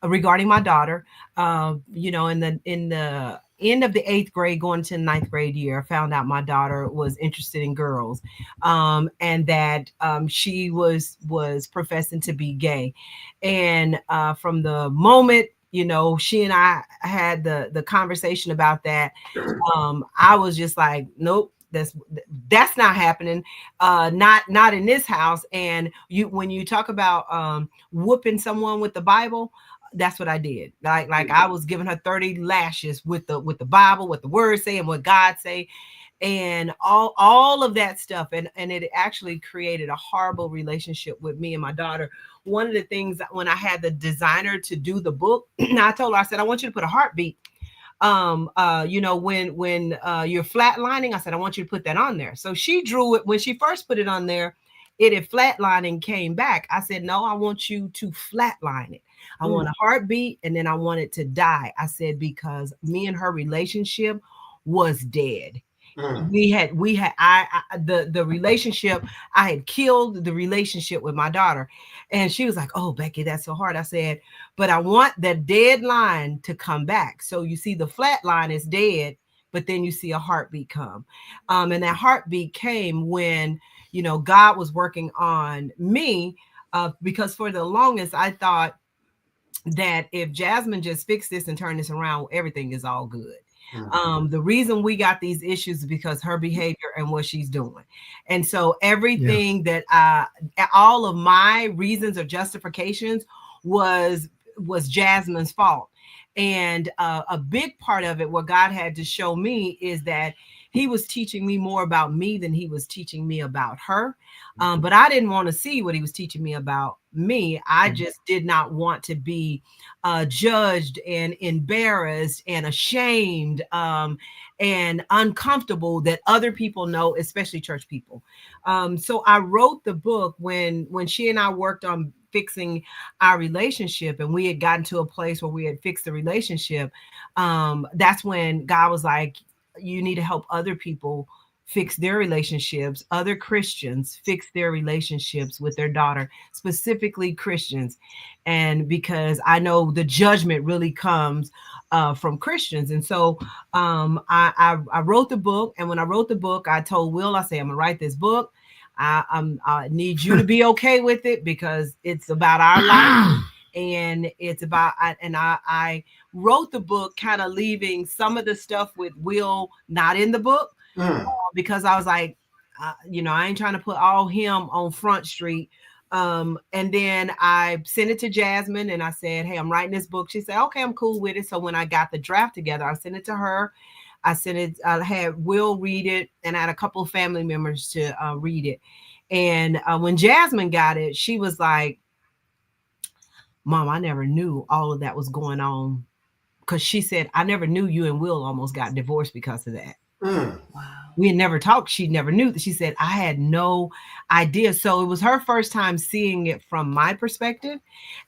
regarding my daughter, you know, in the end of the 8th grade, going to the 9th grade year, I found out my daughter was interested in girls, and that she was professing to be gay. And from the moment, you know, she and I had the conversation about that, I was just like, nope, that's not happening. Not in this house. And when you talk about whooping someone with the Bible, that's what I did. Like I was giving her 30 lashes with the Bible, what the word say and what God say, and all of that stuff. And it actually created a horrible relationship with me and my daughter. One of the things that when I had the designer to do the book, I told her, I said, I want you to put a heartbeat. You know, when you're flatlining, I said, I want you to put that on there. So she drew it. When she first put it on there, it had flatlined and came back. I said, no, I want you to flatline it. I want a heartbeat, and then I want it to die. I said, because me and her relationship was dead. We had the relationship, I had killed the relationship with my daughter. And she was like, oh, Becky, that's so hard. I said, but I want that dead line to come back. So you see the flat line is dead, but then you see a heartbeat come. And that heartbeat came when, you know, God was working on me, because for the longest I thought that if Jasmine just fixed this and turned this around, everything is all good. The reason we got these issues is because her behavior and what she's doing. And so everything that all of my reasons or justifications was Jasmine's fault. And a big part of it, what God had to show me, is that he was teaching me more about me than he was teaching me about her. But I didn't want to see what he was teaching me about me. I just did not want to be judged and embarrassed and ashamed and uncomfortable that other people know, especially church people. So I wrote the book when she and I worked on fixing our relationship, and we had gotten to a place where we had fixed the relationship. That's when God was like, you need to help other people fix their relationships, other Christians fix their relationships with their daughter, specifically Christians. And because I know the judgment really comes from Christians. And so I wrote the book. And when I wrote the book, I told Will, I said, I'm gonna write this book. I need you to be okay with it, because it's about our life. And it's about, I wrote the book kind of leaving some of the stuff with Will not in the book, because I was like, you know, I ain't trying to put all him on Front Street. And then I sent it to Jasmine and I said, hey, I'm writing this book. She said, okay, I'm cool with it. So when I got the draft together, I sent it to her. I had Will read it, and I had a couple of family members to read it. And when Jasmine got it, she was like, Mom, I never knew all of that was going on. Because she said, I never knew you and Will almost got divorced because of that. Wow. We had never talked. She never knew. She said, I had no idea. So it was her first time seeing it from my perspective.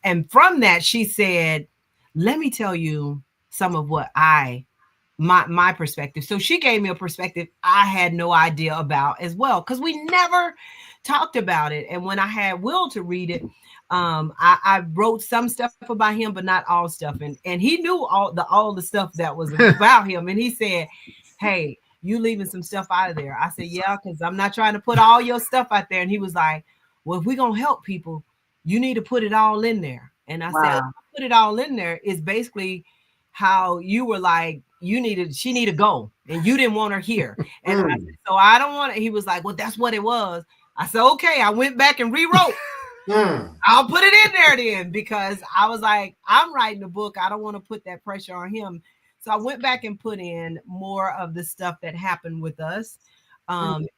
And from that, she said, let me tell you some of what my perspective. So she gave me a perspective I had no idea about as well, because we never talked about it. And when I had Will to read it, I wrote some stuff about him, but not all stuff. And he knew all the stuff that was about him. And he said, hey, you leaving some stuff out of there. I said, yeah, because I'm not trying to put all your stuff out there. And he was like, well, if we're going to help people, you need to put it all in there. And I said, put it all in there is basically how you were like, she needed to go and you didn't want her here. And I said, so I don't want it. He was like, well, that's what it was. I said, okay. I went back and rewrote. I'll put it in there then, because I was like, I'm writing the book. I don't want to put that pressure on him So I went back and put in more of the stuff that happened with us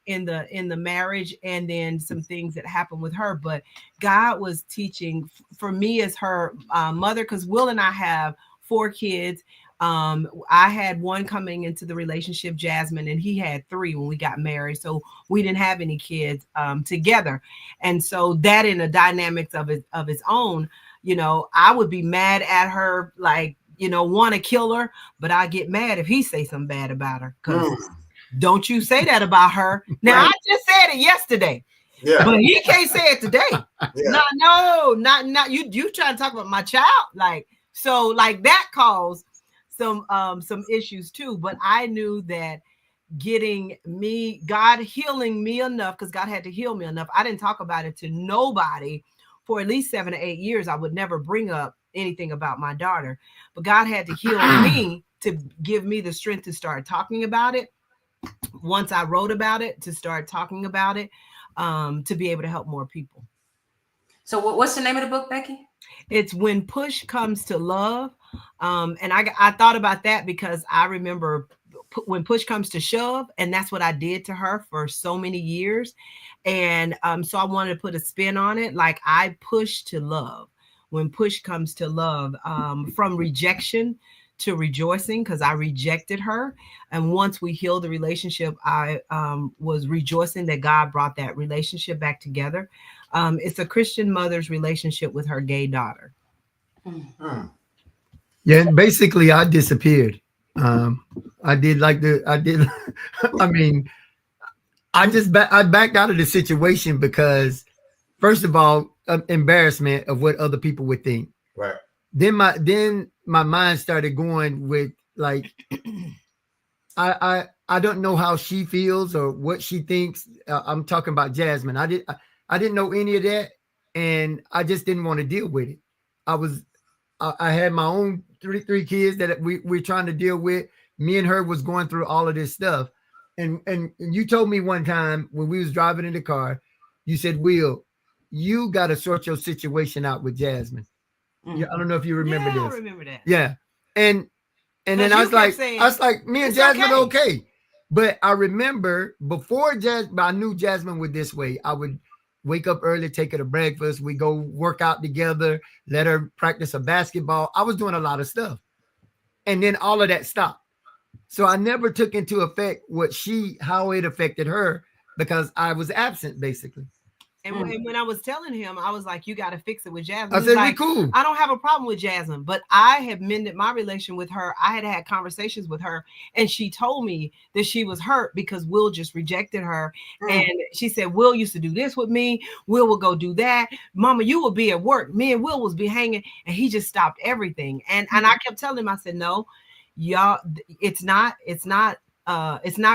in the marriage, and then some things that happened with her. But God was teaching for me as her mother, because Will and I have 4 kids. I had one coming into the relationship, Jasmine, and he had 3 when we got married. So we didn't have any kids together. And so that in the dynamics of its own, you know, I would be mad at her, like, you know, want to kill her, but I get mad if he say something bad about her, because don't you say that about her. Now, I just said it yesterday. Yeah. But he can't say it today. Yeah. Not you trying to talk about my child. Like, so like that caused some issues too. But I knew that getting me, God healing me enough, because God had to heal me enough. I didn't talk about it to nobody for at least 7 to 8 years. I would never bring up anything about my daughter, but God had to heal me to give me the strength to start talking about it. Once I wrote about it, to start talking about it, to be able to help more people. So what's the name of the book, Becky? It's When Push Comes to Love. And I thought about that because I remember when push comes to shove, and that's what I did to her for so many years. And so I wanted to put a spin on it. Like, I push to love. When push comes to love, from rejection to rejoicing, because I rejected her. And once we healed the relationship, I was rejoicing that God brought that relationship back together. It's a Christian mother's relationship with her gay daughter. Yeah, basically I disappeared. I mean, I backed out of the situation because, first of all, embarrassment of what other people would think. Right. Then my mind started going with, like, I don't know how she feels or what she thinks. I'm talking about Jasmine. I didn't know any of that, and I just didn't want to deal with it. I had my own three kids that we're trying to deal with. Me and her was going through all of this stuff. And you told me one time when we was driving in the car, you said, Will, you got to sort your situation out with Jasmine. Mm-hmm. I don't know if you remember this. I remember that. Yeah. And then I was like, me and Jasmine okay. But I remember before Jasmine, I knew Jasmine was this way. I would wake up early, take her to breakfast. We go work out together, let her practice a basketball. I was doing a lot of stuff. And then all of that stopped. So I never took into effect how it affected her, because I was absent, basically. And when I was telling him, I was like, you got to fix it with Jasmine. I said, like, we cool. I don't have a problem with Jasmine, but I have mended my relation with her. I had conversations with her, and she told me that she was hurt because Will just rejected her. And she said, Will used to do this with me. Will would go do that. Mama, you would be at work. Me and Will was be hanging, and he just stopped everything. And I kept telling him, I said, no, y'all, it's not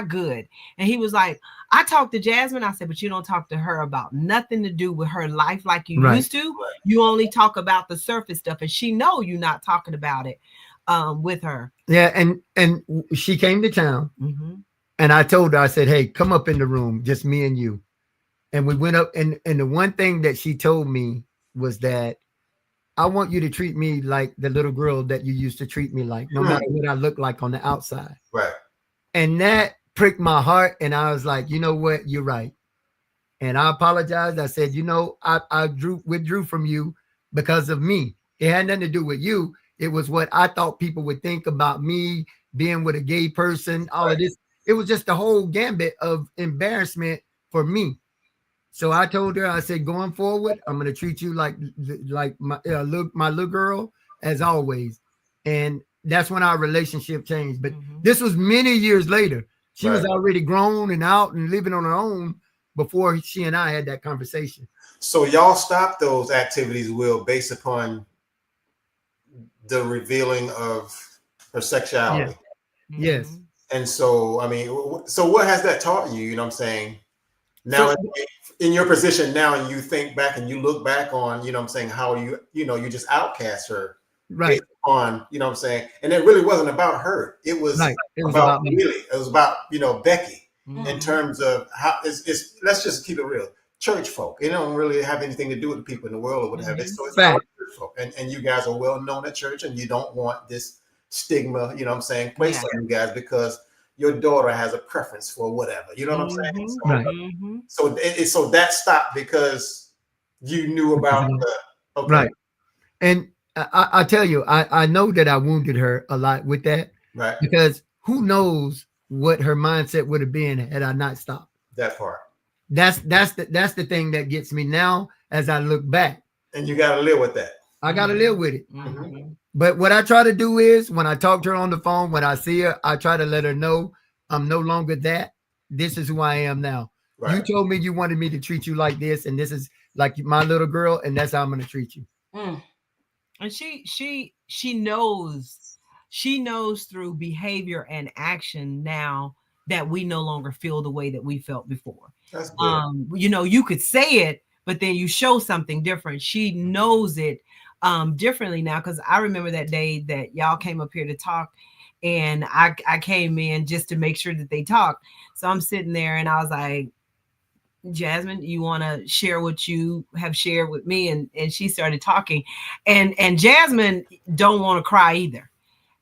good. And he was like, I talked to Jasmine. I said, but you don't talk to her about nothing to do with her life like you used to. You only talk about the surface stuff, and she know you're not talking about it with her. Yeah, and she came to town, and I told her, I said, hey, come up in the room, just me and you. And we went up, and the one thing that she told me was that I want you to treat me like the little girl that you used to treat me like, no matter what I look like on the outside. Right. And that pricked my heart. And I was like, you know what? You're right. And I apologized. I said, I withdrew from you because of me. It had nothing to do with you. It was what I thought people would think about me being with a gay person, all of this. It was just the whole gambit of embarrassment for me. So I told her, I said, going forward, I'm going to treat you like my little girl as always. And that's when our relationship changed. But this was many years later. She was already grown and out and living on her own before she and I had that conversation. So y'all stopped those activities, Will, based upon the revealing of her sexuality. Yes. And so, I mean, so what has that taught you? You know what I'm saying? Now, in your position now, and you think back and you look back on, you know what I'm saying, how you just outcast her. Right. On, you know what I'm saying? And it really wasn't about her. It was about Willie. It was about, Becky, in terms of how it's let's just keep it real. Church folk, it don't really have anything to do with the people in the world or whatever. So it's about church folk. And you guys are well known at church, and you don't want this stigma, you know what I'm saying, placed on you guys because your daughter has a preference for whatever. You know what I'm saying? So, Right. So that stopped because you knew about the Right. And I tell you, I know that I wounded her a lot with that. Right. Because who knows what her mindset would have been had I not stopped. That part. That's the thing that gets me now as I look back. And you got to live with that. I got to live with it. But what I try to do is when I talk to her on the phone, when I see her, I try to let her know I'm no longer that. This is who I am now. Right. You told me you wanted me to treat you like this, and this is like my little girl, and that's how I'm going to treat you. And she knows through behavior and action now that we no longer feel the way that we felt before. That's good. You know, you could say it, but then you show something different. She knows it differently now, because I remember that day that y'all came up here to talk, and I came in just to make sure that they talked. So I'm sitting there and I was like, Jasmine, you want to share what you have shared with me? And she started talking, and Jasmine don't want to cry either.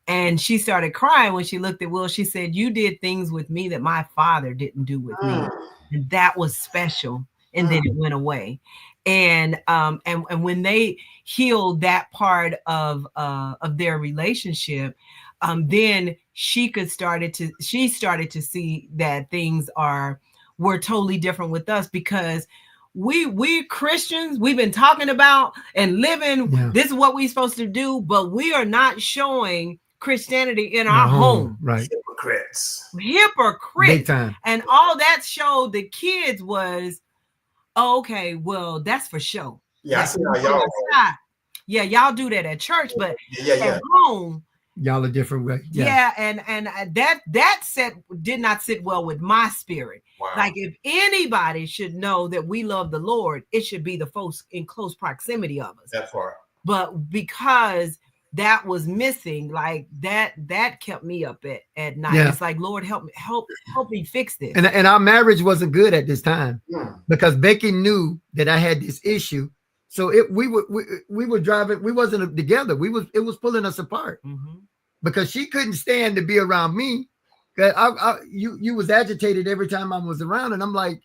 And she started crying when she looked at Will. She said, you did things with me that my father didn't do with me. And that was special. And then it went away. And when they healed that part of their relationship, then she started to see that things were totally different with us, because we Christians, we've been talking about and living. This is what we're supposed to do, but we are not showing Christianity in our home. Right. Hypocrites. Big time. And all that showed the kids was, okay, well, that's for show. Yeah, I see how y'all. Yeah, y'all do that at church, but at home, y'all a different way. And that did not sit well with my spirit. Wow. Like, if anybody should know that we love the Lord, it should be the folks in close proximity of us. That part. But because that was missing, like that kept me up at night. Yeah. It's like, Lord, help me fix this. And our marriage wasn't good at this time because Becky knew that I had this issue. So we were driving, we wasn't together. It was pulling us apart because she couldn't stand to be around me. You was agitated every time I was around, and I'm like,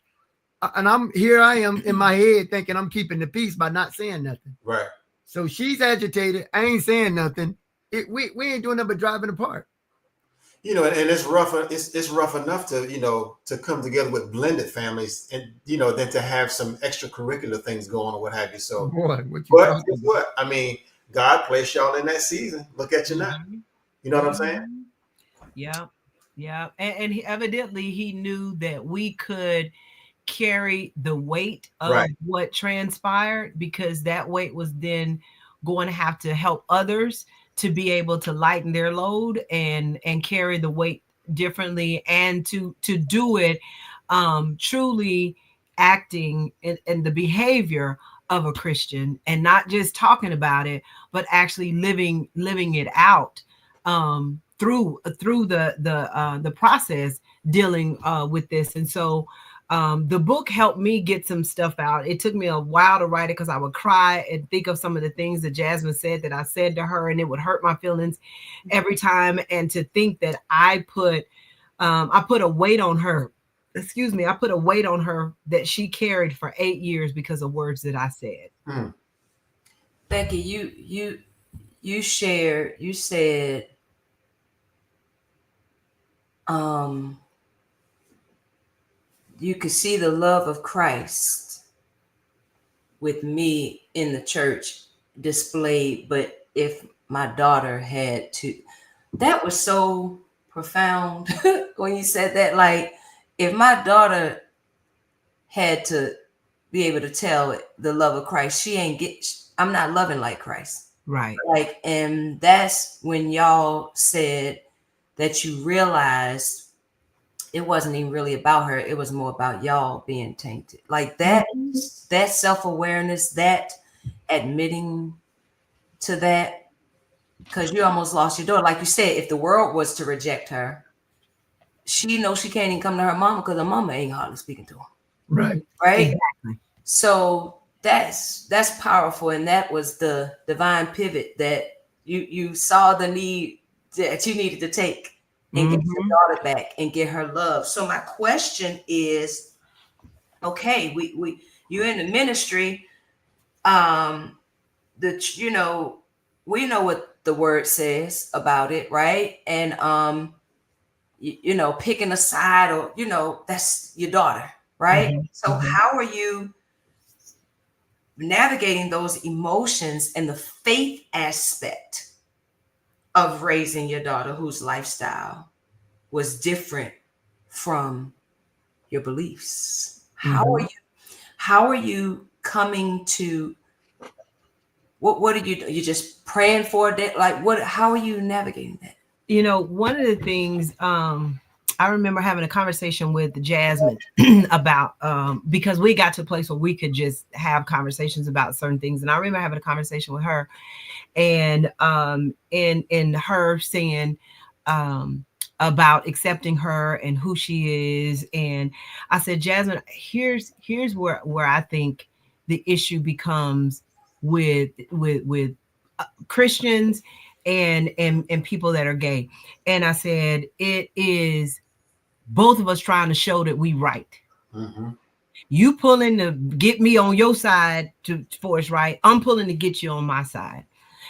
and I am in my head thinking I'm keeping the peace by not saying nothing. Right. So she's agitated. I ain't saying nothing. We ain't doing nothing but driving apart. You know, and it's rough. It's rough enough to, you know, to come together with blended families, and you know, then to have some extracurricular things going or what have you. So, but guess what? I mean, God placed y'all in that season. Look at you now. You know what I'm saying? Yeah. And evidently he knew that we could carry the weight of what transpired, because that weight was then going to have to help others to be able to lighten their load and carry the weight differently, and to do it truly acting in the behavior of a Christian, and not just talking about it, but actually living it out through the process dealing with this. And so the book helped me get some stuff out. It took me a while to write it because I would cry and think of some of the things that Jasmine said that I said to her, and it would hurt my feelings every time. And to think that I put a weight on her. Excuse me, I put a weight on her that she carried for 8 years because of words that I said. Becky, you shared. You said, you could see the love of Christ with me in the church displayed, but if my daughter had to, that was so profound when you said that. Like, if my daughter had to be able to tell the love of Christ, I'm not loving like Christ. Right. Like, and that's when y'all said that you realized it wasn't even really about her. It was more about y'all being tainted. Like that self-awareness, that admitting to that, because you almost lost your daughter. Like you said, if the world was to reject her, she knows she can't even come to her mama because her mama ain't hardly speaking to her. Right. Exactly. So that's powerful. And that was the divine pivot that you saw the need that you needed to take and get your daughter back and get her love. So my question is, okay, you're in the ministry, we know what the word says about it, right? And picking a side, or that's your daughter, right? So how are you navigating those emotions and the faith aspect of raising your daughter whose lifestyle was different from your beliefs? How are you coming to what are you just praying for that? Like how are you navigating that? One of the things I remember having a conversation with Jasmine about because we got to a place where we could just have conversations about certain things. And I remember having a conversation with her and in her saying about accepting her and who she is. And I said, Jasmine, here's where I think the issue becomes with Christians and people that are gay. And I said, it is both of us trying to show that we right. You pulling to get me on your side for it's right. I'm pulling to get you on my side.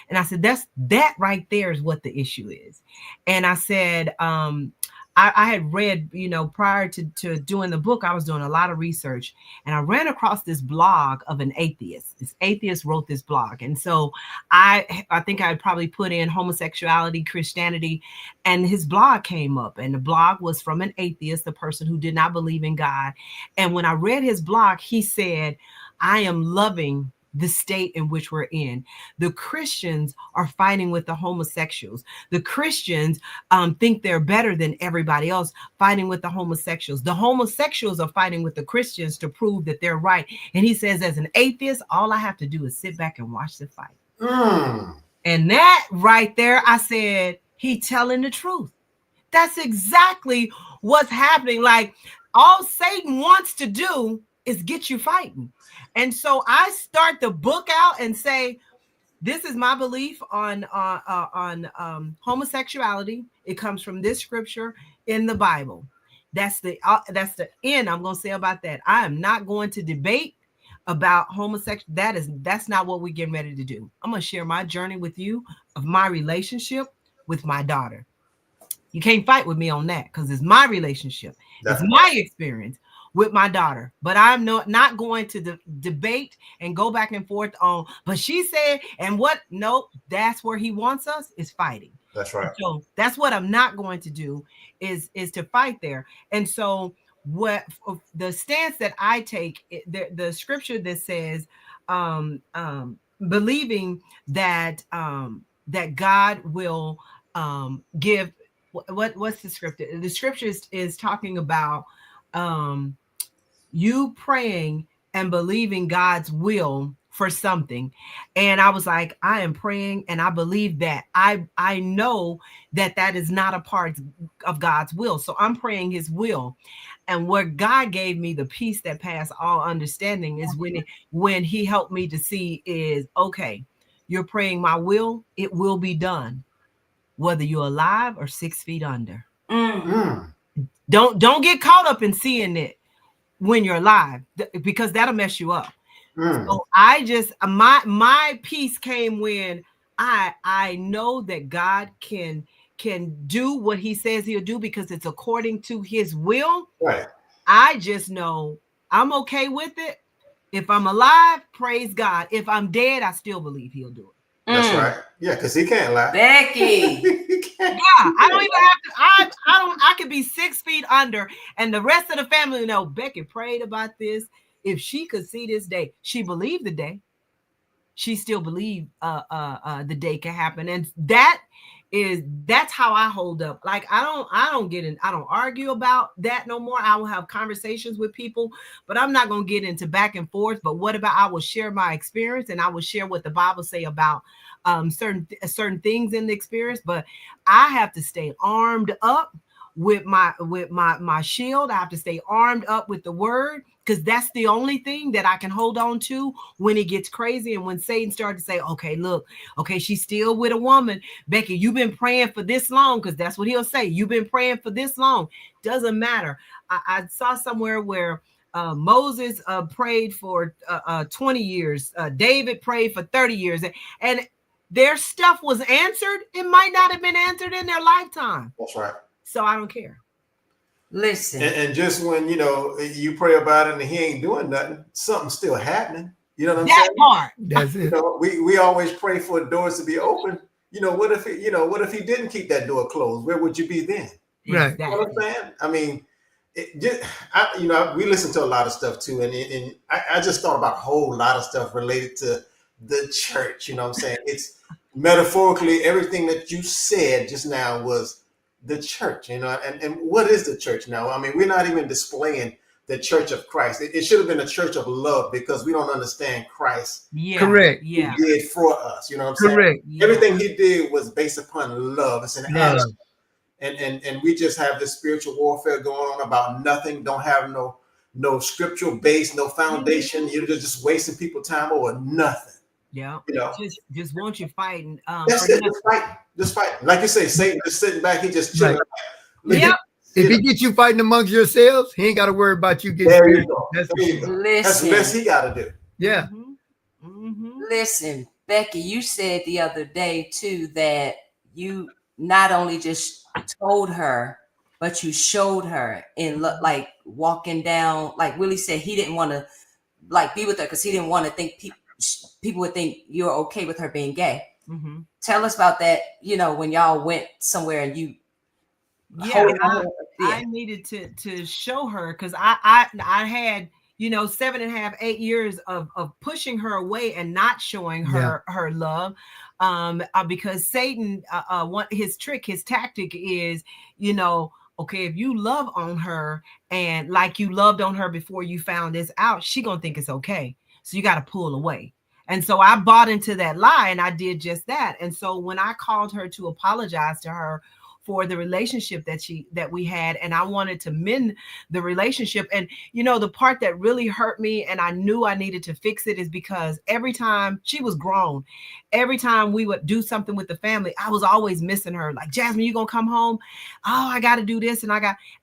And I said, that right there is what the issue is. And I said, I had read, prior to doing the book, I was doing a lot of research and I ran across this blog of an atheist. This atheist wrote this blog. And so I think I probably put in homosexuality, Christianity, and his blog came up. And the blog was from an atheist, the person who did not believe in God. And when I read his blog, he said, I am loving the state in which we're in. The Christians are fighting with the homosexuals. The Christians think they're better than everybody else, fighting with the homosexuals. The homosexuals are fighting with the Christians to prove that they're right. And he says, as an atheist, all I have to do is sit back and watch the fight. And that right there, I said, he telling the truth. That's exactly what's happening. Like, all Satan wants to do is get you fighting. And so I start the book out and say, this is my belief on homosexuality. It comes from this scripture in the Bible. That's the end I'm going to say about that. I am not going to debate about homosexual. That's not what we're getting ready to do. I'm going to share my journey with you of my relationship with my daughter. You can't fight with me on that because it's my relationship. It's my experience with my daughter, but I'm not going to debate and go back and forth on, but she said, and what? Nope, that's where he wants us, is fighting. That's right. So that's what I'm not going to do is to fight there. And so what the stance that I take, the scripture that says, believing that that God will give, what's the scripture? The scripture is talking about you praying and believing God's will for something. And I was like, I am praying and I believe that. I know that is not a part of God's will. So I'm praying his will. And what God gave me, the peace that passed all understanding, is when he helped me to see is, okay, you're praying my will, it will be done, whether you're alive or 6 feet under. Don't get caught up in seeing it when you're alive, because that'll mess you up. So I just, my peace came when I know that God can do what he says he'll do because it's according to his will. Right. I just know I'm okay with it. If I'm alive, praise God. If I'm dead, I still believe he'll do it. That's right. Yeah, because he can't lie. Becky. Yeah, I don't even have to. I could be 6 feet under, and the rest of the family know Becky prayed about this. If she could see this day, she believed the day. She still believed the day can happen, and that's how I hold up. Like I don't argue about that no more. I will have conversations with people, but I'm not gonna get into back and forth. But what about, I will share my experience and I will share what the Bible say about certain things in the experience. But I have to stay armed up with my shield. I have to stay armed up with the word, because that's the only thing that I can hold on to when it gets crazy. And when Satan started to say, okay, look, okay, she's still with a woman. Becky, you've been praying for this long, because that's what he'll say. You've been praying for this long. Doesn't matter. I saw somewhere where Moses prayed for 20 years. David prayed for 30 years. And their stuff was answered. It might not have been answered in their lifetime. That's right. So I don't care. Listen. And just when, you pray about it and he ain't doing nothing, something's still happening. You know what I'm that saying? Part. That's it. We always pray for doors to be open. What if he didn't keep that door closed? Where would you be then? Right. Exactly. You know what I'm saying? I mean, we listen to a lot of stuff too, and I just thought about a whole lot of stuff related to the church. You know what I'm saying? It's metaphorically everything that you said just now was the church. And what is the church now? I mean, we're not even displaying the church of Christ. It should have been a church of love, because we don't understand Christ. Yeah. Correct. Yeah. He did for us. You know what I'm saying? Correct. Yeah. Everything he did was based upon love. It's an Love. action. And we just have this spiritual warfare going on about nothing. Don't have no scriptural base, no foundation. You're just wasting people's time over nothing. Yeah. Just want you fighting. That's it. Just fighting. Like you say, Satan just sitting back. He just chilling. Right. Yep. If he gets you fighting amongst yourselves, he ain't got to worry about you getting. There you go. That's There you go. Listen. That's the best he got to do. Yeah. Listen, Becky, you said the other day too that you not only just told her, but you showed her in like walking down. Like Willie said, he didn't want to be with her because he didn't want to think people would think you're okay with her being gay. Mm-hmm. Tell us about that. When y'all went somewhere and you. Yeah, I needed to show her, because I had 7.5, 8 years of pushing her away and not showing her her love, because Satan, his tactic is, okay, if you love on her and like you loved on her before you found this out, she gonna think it's okay, so you got to pull away. And so I bought into that lie, and I did just that. And so when I called her to apologize to her for the relationship that we had, and I wanted to mend the relationship. And the part that really hurt me, and I knew I needed to fix it, is because every time she was grown, every time we would do something with the family, I was always missing her. Like, Jasmine, you gonna come home? Oh, I got to do this, and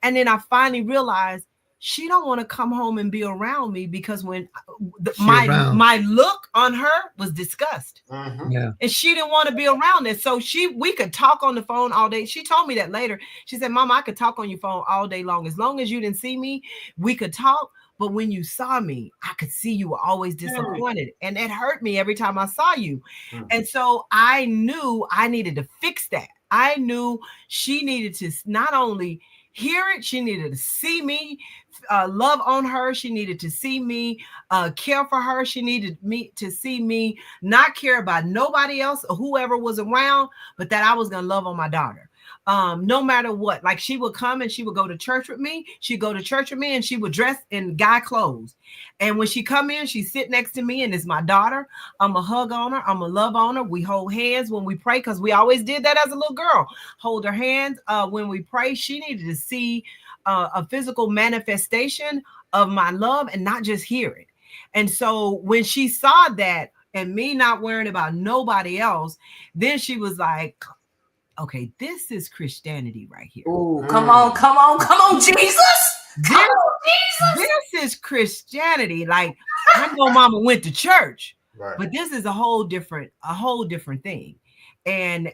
then I finally realized she don't want to come home and be around me, because when my look on her was disgust. Mm-hmm. Yeah. And she didn't want to be around it. So we could talk on the phone all day. She told me that later. She said, Mama, I could talk on your phone all day long. As long as you didn't see me, we could talk. But when you saw me, I could see you were always disappointed. And it hurt me every time I saw you. Mm-hmm. And so I knew I needed to fix that. I knew she needed to not only hear it, she needed to see me, love on her. She needed to see me, care for her. She needed me to see me not care about nobody else or whoever was around, but that I was going to love on my daughter. No matter what. Like, she would come and she would go to church with me. She'd go to church with me and she would dress in guy clothes. And when she come in, she sit next to me and it's my daughter. I'm a hug on her. I'm a love on her. We hold hands when we pray, because we always did that as a little girl. Hold her hands when we pray. She needed to see a physical manifestation of my love and not just hear it. And so when she saw that and me not worrying about nobody else, then she was like, okay, this is Christianity right here. Oh, come on, Jesus. This is Christianity. Like, I know Mama went to church, right, but this is a whole different thing. And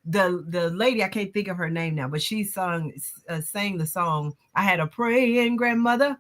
the lady, I can't think of her name now, but she sang the song, I Had a Praying Grandmother,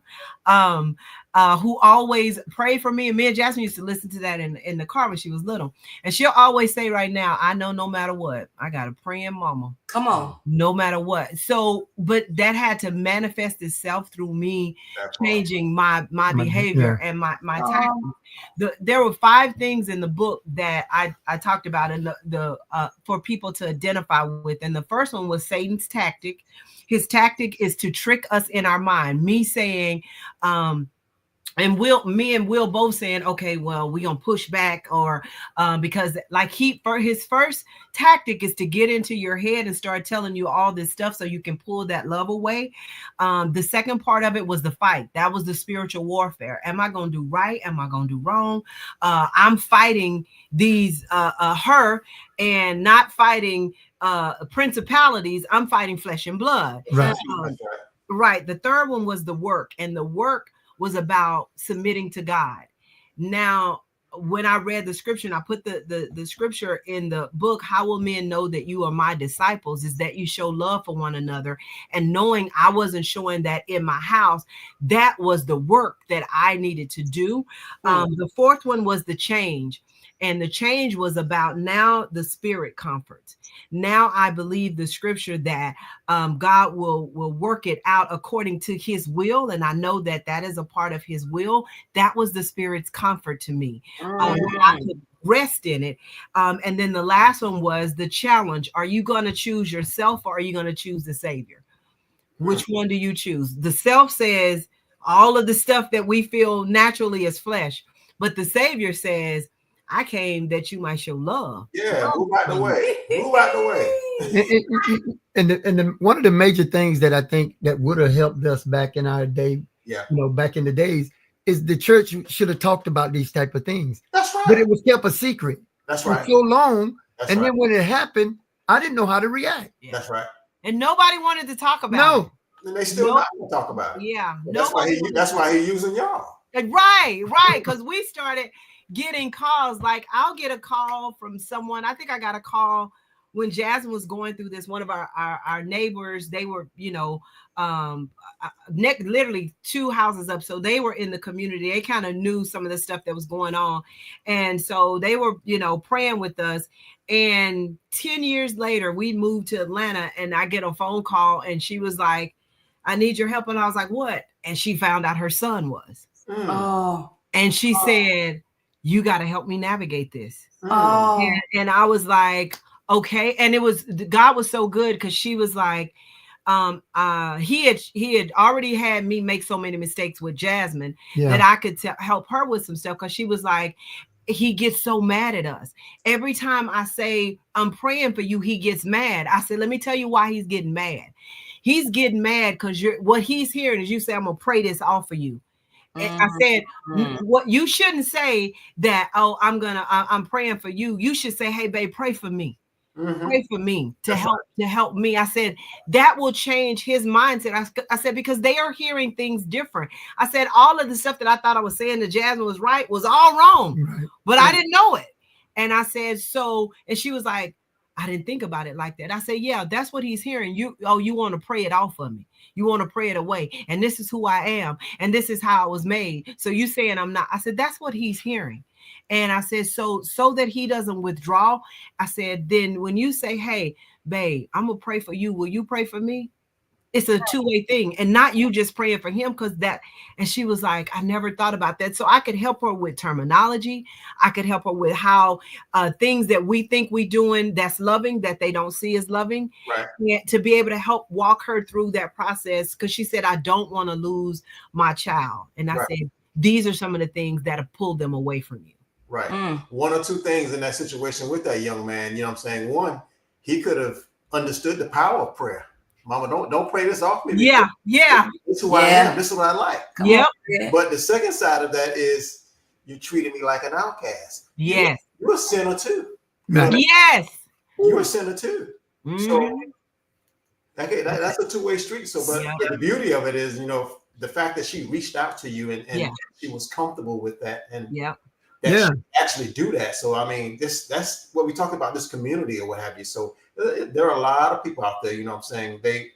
who always prayed for me. And me and Jasmine used to listen to that in the car when she was little. And she'll always say right now, I know no matter what, I got a praying mama. Come on. No matter what. So, but that had to manifest itself through me changing my behavior and my tactics. There were 5 things in the book that I talked about in the for people to identify with. And the first one was Satan's tactic. His tactic is to trick us in our mind. Me saying, and me and Will both saying, okay, well, we're gonna push back, or because like for his first tactic is to get into your head and start telling you all this stuff so you can pull that love away. The second part of it was the fight. That was the spiritual warfare. Am I gonna do right? Am I gonna do wrong? I'm fighting these her, and not fighting principalities. I'm fighting flesh and blood. Right. Right. The third one was the work, and the work was about submitting to God. Now, when I read the scripture, and I put the scripture in the book, how will men know that you are my disciples, is that you show love for one another. And knowing I wasn't showing that in my house, that was the work that I needed to do. The fourth one was the change. And the change was about now the spirit comforts. Now I believe the scripture that God will work it out according to his will. And I know that that is a part of his will. That was the spirit's comfort to me. I could rest in it. And then the last one was the challenge. Are you going to choose yourself, or are you going to choose the Savior? Which one do you choose? The self says all of the stuff that we feel naturally as flesh, but the Savior says, I came that you might show love. Yeah, move out the way. Move out the way. And one of the major things that I think that would have helped us back in our day, back in the days, is the church should have talked about these type of things. That's right. But it was kept a secret. That's right. For so long. That's and right. then when it happened, I didn't know how to react. Yeah. That's right. And nobody wanted to talk about it. And they still not going to talk about it. Yeah. That's why he's using y'all. Right. Because we started getting calls. Like, I'll get a call from someone. I think I got a call when Jasmine was going through this. One of our neighbors, they were, literally 2 houses up. So they were in the community. They kind of knew some of the stuff that was going on. And so they were, praying with us. And 10 years later, we moved to Atlanta, and I get a phone call, and she was like, I need your help. And I was like, what? And she found out her son was. And she said, you got to help me navigate this. And I was like, okay. And God was so good, because she was like, he had already had me make so many mistakes with Jasmine that I could help her with some stuff. Because she was like, he gets so mad at us. Every time I say, I'm praying for you, he gets mad. I said, let me tell you why he's getting mad. He's getting mad because what he's hearing is you say, I'm going to pray this off for you. And I said, what you shouldn't say that, I'm praying for you. You should say, hey, babe, pray for me. Pray for me to help me. I said, that will change his mindset. I said, because they are hearing things different. I said, all of the stuff that I thought I was saying to Jasmine was right was all wrong, but I didn't know it. And I said, and she was like, I didn't think about it like that. I said, yeah, that's what he's hearing. You want to pray it off of me. You want to pray it away. And this is who I am. And this is how I was made. So you saying I'm not. I said, that's what he's hearing. And I said, so that he doesn't withdraw. I said, then when you say, hey, babe, I'm going to pray for you. Will you pray for me? It's a two-way thing, and not you just praying for him, because that. And she was like, I never thought about that. So I could help her with terminology. I could help her with how things that we think we doing that's loving that they don't see as loving, to be able to help walk her through that process. Because she said, I don't want to lose my child. And I said, these are some of the things that have pulled them away from you. Right. One or two things in that situation with that young man. You know what I'm saying? One, he could have understood the power of prayer. Mama, don't pray this off me. Yeah. This is who I am. This is what I like. Yep. But the second side of that is you treated me like an outcast. Yes. You're a sinner too. Yes. You're a sinner too. So that's a two-way street. So, but the beauty of it is, the fact that she reached out to you and she was comfortable with that, and she actually do that. So, I mean, that's what we talk about, this community or what have you. So there are a lot of people out there, you know what I'm saying? They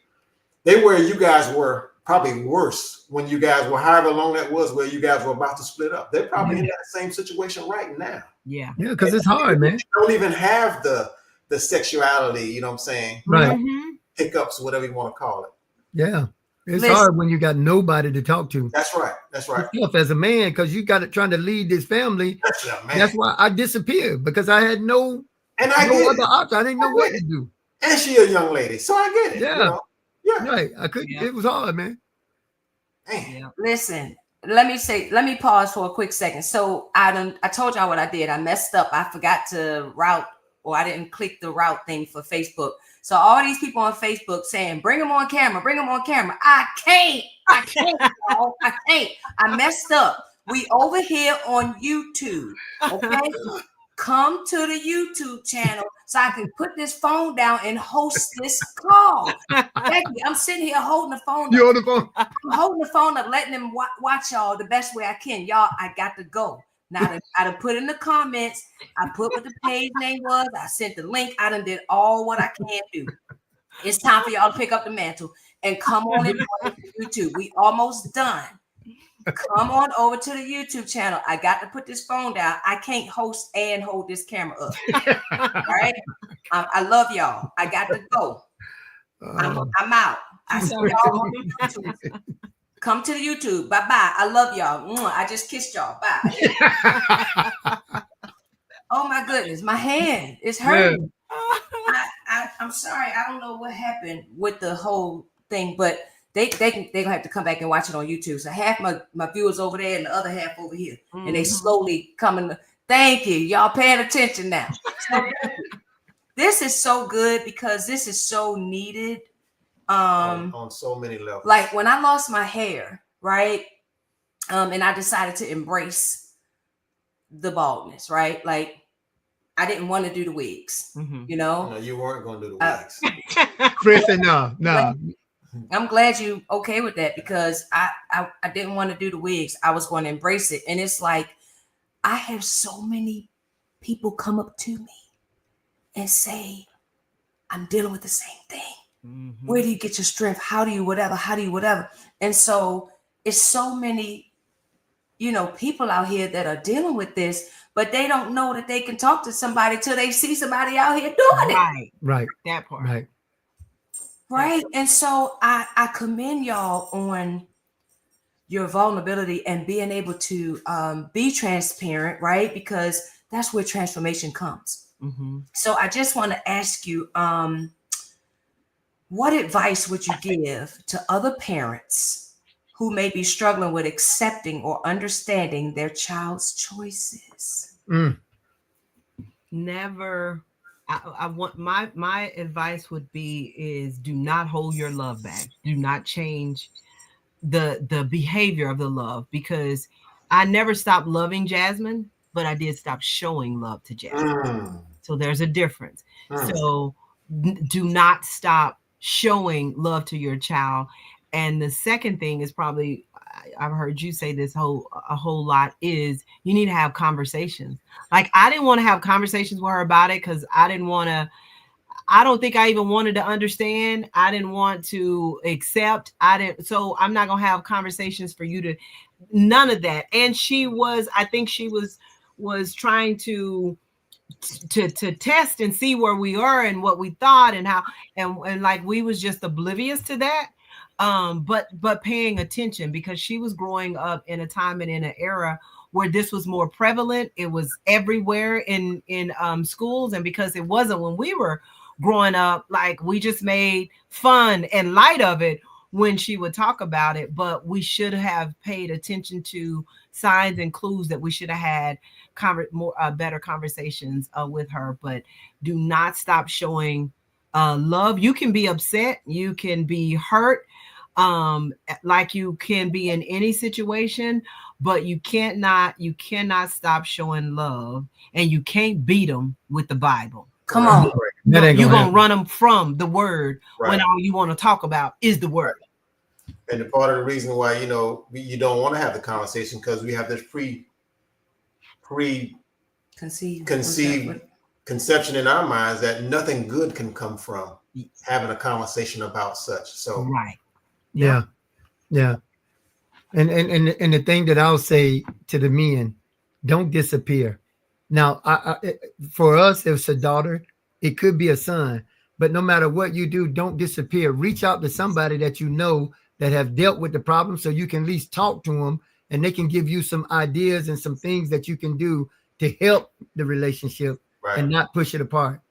where you guys were, probably worse when you guys were, however long that was, where you guys were about to split up. They're probably in that same situation right now. Yeah, because it's hard, man. They don't even have the sexuality, you know what I'm saying? Right. Hiccups, whatever you want to call it. Yeah. It's hard when you got nobody to talk to. That's right. That's right. It's tough as a man, because you got it trying to lead this family. That's why I disappeared, because I had no other option. I didn't know what to do. And she a young lady, so I get it. Yeah. Right. I couldn't. It was hard, man. Listen, let me pause for a quick second. So I told y'all what I did. I messed up. I forgot to route, or I didn't click the route thing for Facebook. So all these people on Facebook saying, bring them on camera, bring them on camera. I can't, y'all. I can't. I messed up. We over here on YouTube. Okay. Come to the YouTube channel so I can put this phone down and host this call. Becky, I'm sitting here holding the phone. You on the phone? I'm holding the phone up, letting them watch y'all the best way I can. Y'all, I got to go. Now I done put in the comments. I put what the page name was. I sent the link. I done did all what I can do. It's time for y'all to pick up the mantle and come on and join YouTube. We almost done. Come on over to the YouTube channel. I got to put this phone down. I can't host and hold this camera up. All right. I love y'all. I got to go. I'm out. I saw y'all on YouTube. Come to the YouTube. Bye-bye. I love y'all. I just kissed y'all. Bye. Oh my goodness. My hand is hurting. I'm sorry. I don't know what happened with the whole thing, but they're gonna have to come back and watch it on YouTube. So half my viewers over there and the other half over here. And they slowly coming. Thank you. Y'all paying attention now. So, this is so good because this is so needed. On so many levels. Like when I lost my hair, right? And I decided to embrace the baldness, right? Like I didn't want to do the wigs, you know? No, you weren't going to do the wigs. Chris said no. I'm glad you okay with that because I didn't want to do the wigs. I was going to embrace it. And it's like, I have so many people come up to me and say, I'm dealing with the same thing. Where do you get your strength? How do you whatever? And so it's so many, people out here that are dealing with this, but they don't know that they can talk to somebody till they see somebody out here doing it. Right. That part. Right. And so I commend y'all on your vulnerability and being able to be transparent, right? Because that's where transformation comes. So I just want to ask you, what advice would you give to other parents who may be struggling with accepting or understanding their child's choices? Never. I want my advice would be is do not hold your love back. Do not change the behavior of the love, because I never stopped loving Jasmine, but I did stop showing love to Jasmine. So there's a difference. So do not stop showing love to your child. And the second thing is probably, I've heard you say this a whole lot, is you need to have conversations. Like I didn't want to have conversations with her about it because I don't think I even wanted to understand. I didn't want to accept. So I'm not going to have conversations for you to, none of that. And I think she was trying to test and see where we are and what we thought and how, and like we was just oblivious to that. But paying attention, because she was growing up in a time and in an era where this was more prevalent. It was everywhere in schools. And because it wasn't when we were growing up, like we just made fun and light of it when she would talk about it. But we should have paid attention to signs and clues that we should have had better conversations with her. But do not stop showing love. You can be upset, you can be hurt, like you can be in any situation, but you cannot stop showing love, and you can't beat them with the Bible. Come on. You're gonna run them from the word when all you want to talk about is the word. And the part of the reason why, you don't want to have the conversation, because we have this conceived conception in our minds that nothing good can come from having a conversation about such. So yeah. And the thing that I'll say to the men, don't disappear. Now, for us, if it's a daughter, it could be a son, but no matter what you do, don't disappear. Reach out to somebody that you know that have dealt with the problem, so you can at least talk to them and they can give you some ideas and some things that you can do to help the relationship and not push it apart.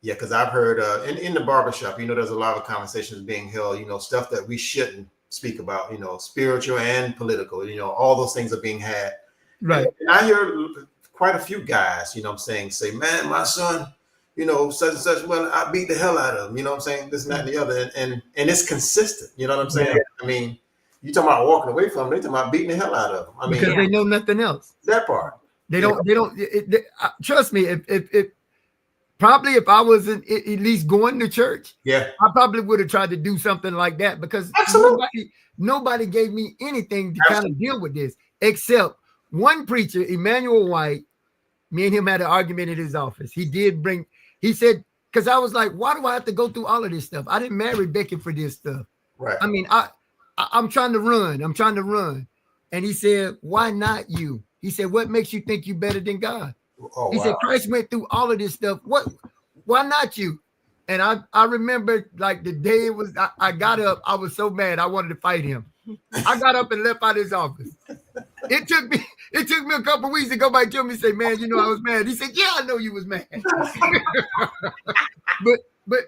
Yeah, because I've heard in the barbershop, there's a lot of conversations being held, stuff that we shouldn't speak about, spiritual and political, all those things are being had. Right. And I hear quite a few guys, say, man, my son, such and such, well, I beat the hell out of him, this and that and the other. And it's consistent, you know what I'm saying? Yeah. I mean, you talking about walking away from them, they talking about beating the hell out of them. I mean, because they know nothing else. That part. They don't trust me. If I wasn't at least going to church, I probably would have tried to do something like that, because nobody gave me anything to kind of deal with this, except one preacher, Emmanuel White. Me and him had an argument at his office. He said, because I was like, why do I have to go through all of this stuff? I didn't marry Becky for this stuff. Right. I mean, I'm trying to run. And he said, why not you? He said, what makes you think you better than God? He said, Christ went through all of this stuff. Why not you? And I remember, like, the day it was, I got up, I was so mad, I wanted to fight him. I got up and left out his office. It took me a couple of weeks to go back to him and say, man, I was mad. He said, yeah, I know you was mad. but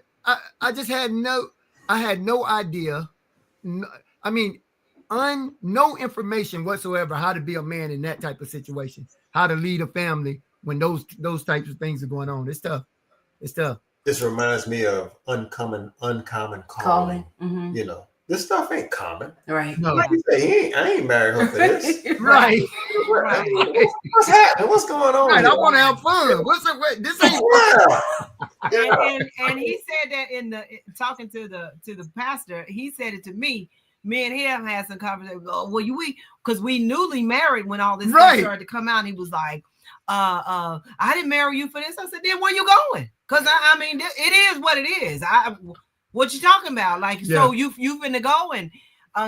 I just had no idea. No information whatsoever how to be a man in that type of situation, how to lead a family when those types of things are going on. It's tough. This reminds me of uncommon calling. Mm-hmm. This stuff ain't common. Right. No. Like you say, I ain't married her for this. Right. What's happening? What's going on? Right. I want to have fun. This ain't fun. And he said that in the talking to the pastor, he said it to me. Me and him had some conversation. Because we newly married when all this stuff started to come out. And he was like, I didn't marry you for this. I said, then where you going? Because it is what it is. What you talking about? So you finna go, and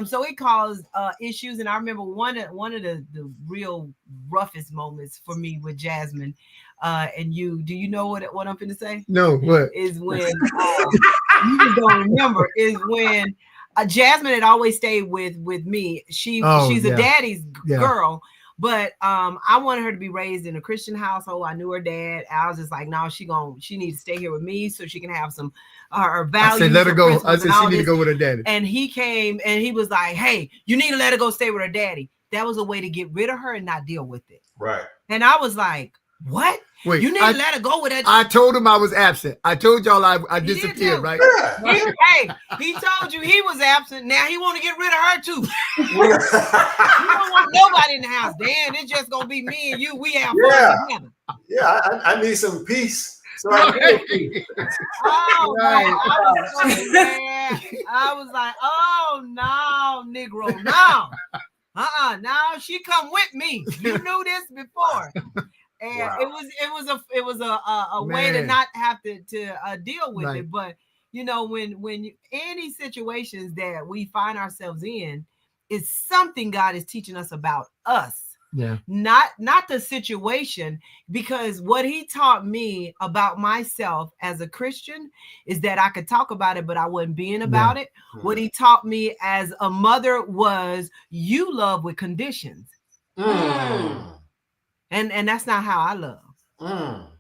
so it caused issues. And I remember one of the real roughest moments for me with Jasmine. And you, do you know what I'm finna say? No, what is when you don't remember is when Jasmine had always stayed with me. She's a daddy's girl. But I wanted her to be raised in a Christian household. I knew her dad. I was just like, no, she needs to stay here with me so she can have some her values. I said, let her go. I said she need to go with her daddy. And he came and he was like, hey, you need to let her go stay with her daddy. That was a way to get rid of her and not deal with it. Right. And I was like, what? Wait, you need to let her go with that. I told him I was absent. I told y'all I disappeared, right? Yeah. He told you he was absent. Now he want to get rid of her too. You don't want nobody in the house. Dan, it's just gonna be me and you. We have fun together. Yeah, I need some peace. So I was like, oh no, Negro, no. No, she come with me. You knew this before. And it was a way to not have to deal with it. But when any situations that we find ourselves in, is something God is teaching us about us. Yeah. Not the situation, because what he taught me about myself as a Christian is that I could talk about it, but I wasn't being about it. What he taught me as a mother was you love with conditions. And that's not how I love.